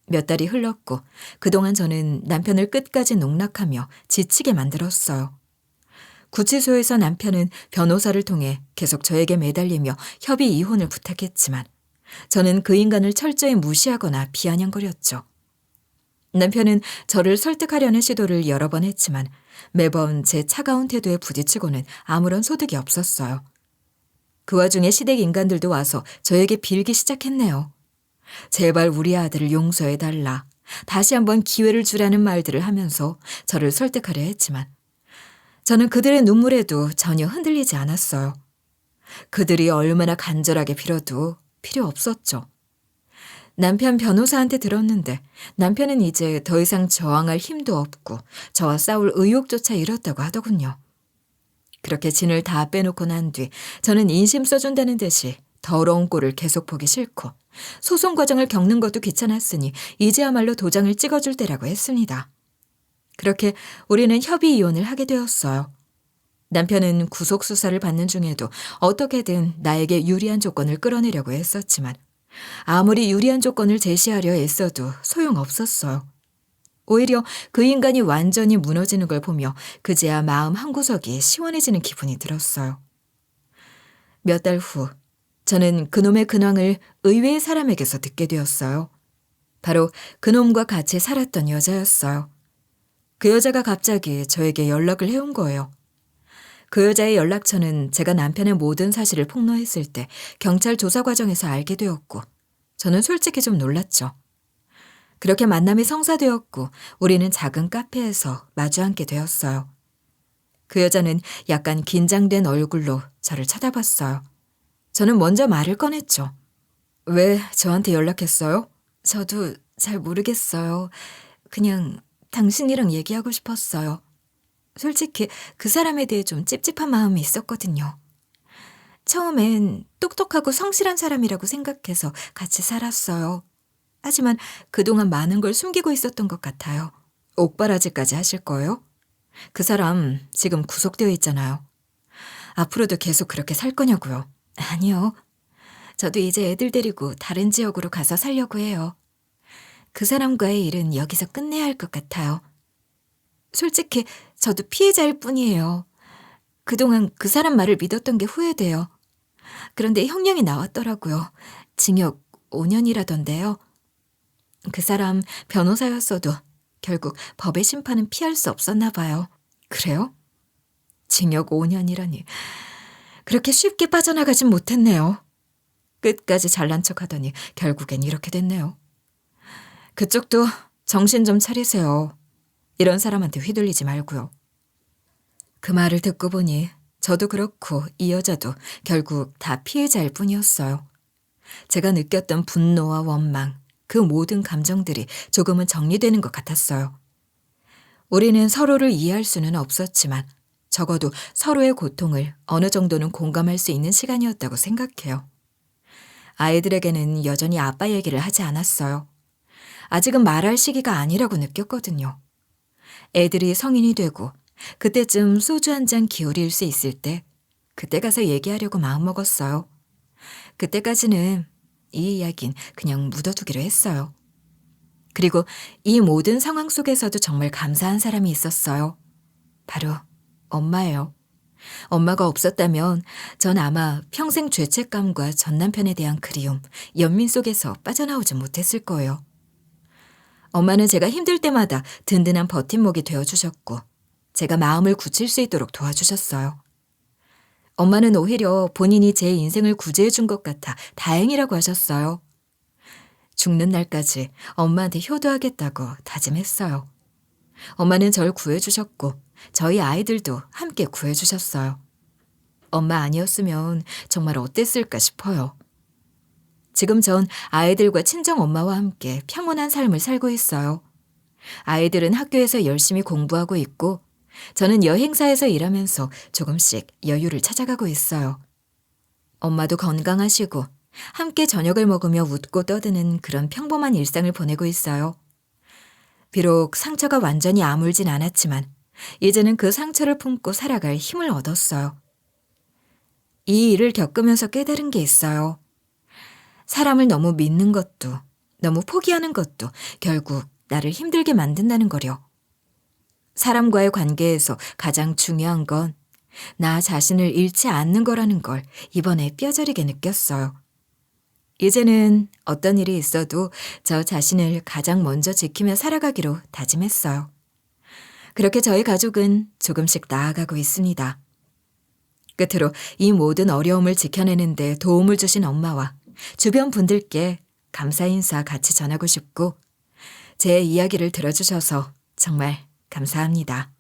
몇 달이 흘렀고 그동안 저는 남편을 끝까지 농락하며 지치게 만들었어요. 구치소에서 남편은 변호사를 통해 계속 저에게 매달리며 협의 이혼을 부탁했지만 저는 그 인간을 철저히 무시하거나 비아냥거렸죠. 남편은 저를 설득하려는 시도를 여러 번 했지만 매번 제 차가운 태도에 부딪히고는 아무런 소득이 없었어요. 그 와중에 시댁 인간들도 와서 저에게 빌기 시작했네요. 제발 우리 아들을 용서해달라. 다시 한번 기회를 주라는 말들을 하면서 저를 설득하려 했지만 저는 그들의 눈물에도 전혀 흔들리지 않았어요. 그들이 얼마나 간절하게 빌어도 필요 없었죠. 남편 변호사한테 들었는데 남편은 이제 더 이상 저항할 힘도 없고 저와 싸울 의욕조차 잃었다고 하더군요. 그렇게 진을 다 빼놓고 난 뒤 저는 인심 써준다는 듯이 더러운 꼴을 계속 보기 싫고 소송 과정을 겪는 것도 귀찮았으니 이제야말로 도장을 찍어줄 때라고 했습니다. 그렇게 우리는 협의 이혼을 하게 되었어요. 남편은 구속수사를 받는 중에도 어떻게든 나에게 유리한 조건을 끌어내려고 했었지만 아무리 유리한 조건을 제시하려 애써도 소용없었어요. 오히려 그 인간이 완전히 무너지는 걸 보며 그제야 마음 한구석이 시원해지는 기분이 들었어요. 몇 달 후 저는 그놈의 근황을 의외의 사람에게서 듣게 되었어요. 바로 그놈과 같이 살았던 여자였어요. 그 여자가 갑자기 저에게 연락을 해온 거예요. 그 여자의 연락처는 제가 남편의 모든 사실을 폭로했을 때 경찰 조사 과정에서 알게 되었고 저는 솔직히 좀 놀랐죠. 그렇게 만남이 성사되었고 우리는 작은 카페에서 마주 앉게 되었어요. 그 여자는 약간 긴장된 얼굴로 저를 쳐다봤어요. 저는 먼저 말을 꺼냈죠. 왜 저한테 연락했어요? 저도 잘 모르겠어요. 그냥 당신이랑 얘기하고 싶었어요. 솔직히 그 사람에 대해 좀 찝찝한 마음이 있었거든요. 처음엔 똑똑하고 성실한 사람이라고 생각해서 같이 살았어요. 하지만 그동안 많은 걸 숨기고 있었던 것 같아요. 옥바라지까지 하실 거예요? 그 사람 지금 구속되어 있잖아요. 앞으로도 계속 그렇게 살 거냐고요? 아니요. 저도 이제 애들 데리고 다른 지역으로 가서 살려고 해요. 그 사람과의 일은 여기서 끝내야 할 것 같아요. 솔직히 저도 피해자일 뿐이에요. 그동안 그 사람 말을 믿었던 게 후회돼요. 그런데 형량이 나왔더라고요. 징역 5년이라던데요. 그 사람 변호사였어도 결국 법의 심판은 피할 수 없었나 봐요. 그래요? 징역 5년이라니. 그렇게 쉽게 빠져나가진 못했네요. 끝까지 잘난 척하더니 결국엔 이렇게 됐네요. 그쪽도 정신 좀 차리세요. 이런 사람한테 휘둘리지 말고요. 그 말을 듣고 보니 저도 그렇고 이 여자도 결국 다 피해자일 뿐이었어요. 제가 느꼈던 분노와 원망, 그 모든 감정들이 조금은 정리되는 것 같았어요. 우리는 서로를 이해할 수는 없었지만 적어도 서로의 고통을 어느 정도는 공감할 수 있는 시간이었다고 생각해요. 아이들에게는 여전히 아빠 얘기를 하지 않았어요. 아직은 말할 시기가 아니라고 느꼈거든요. 애들이 성인이 되고 그때쯤 소주 한 잔 기울일 수 있을 때 그때 가서 얘기하려고 마음먹었어요. 그때까지는 이 이야긴 그냥 묻어두기로 했어요. 그리고 이 모든 상황 속에서도 정말 감사한 사람이 있었어요. 바로 엄마예요. 엄마가 없었다면 전 아마 평생 죄책감과 전 남편에 대한 그리움, 연민 속에서 빠져나오지 못했을 거예요. 엄마는 제가 힘들 때마다 든든한 버팀목이 되어주셨고 제가 마음을 굳힐 수 있도록 도와주셨어요. 엄마는 오히려 본인이 제 인생을 구제해 준 것 같아 다행이라고 하셨어요. 죽는 날까지 엄마한테 효도하겠다고 다짐했어요. 엄마는 절 구해주셨고 저희 아이들도 함께 구해주셨어요. 엄마 아니었으면 정말 어땠을까 싶어요. 지금 전 아이들과 친정 엄마와 함께 평온한 삶을 살고 있어요. 아이들은 학교에서 열심히 공부하고 있고 저는 여행사에서 일하면서 조금씩 여유를 찾아가고 있어요. 엄마도 건강하시고 함께 저녁을 먹으며 웃고 떠드는 그런 평범한 일상을 보내고 있어요. 비록 상처가 완전히 아물진 않았지만 이제는 그 상처를 품고 살아갈 힘을 얻었어요. 이 일을 겪으면서 깨달은 게 있어요. 사람을 너무 믿는 것도 너무 포기하는 것도 결국 나를 힘들게 만든다는 거려. 사람과의 관계에서 가장 중요한 건 나 자신을 잃지 않는 거라는 걸 이번에 뼈저리게 느꼈어요. 이제는 어떤 일이 있어도 저 자신을 가장 먼저 지키며 살아가기로 다짐했어요. 그렇게 저희 가족은 조금씩 나아가고 있습니다. 끝으로 이 모든 어려움을 지켜내는데 도움을 주신 엄마와 주변 분들께 감사 인사 같이 전하고 싶고 제 이야기를 들어주셔서 정말 감사합니다.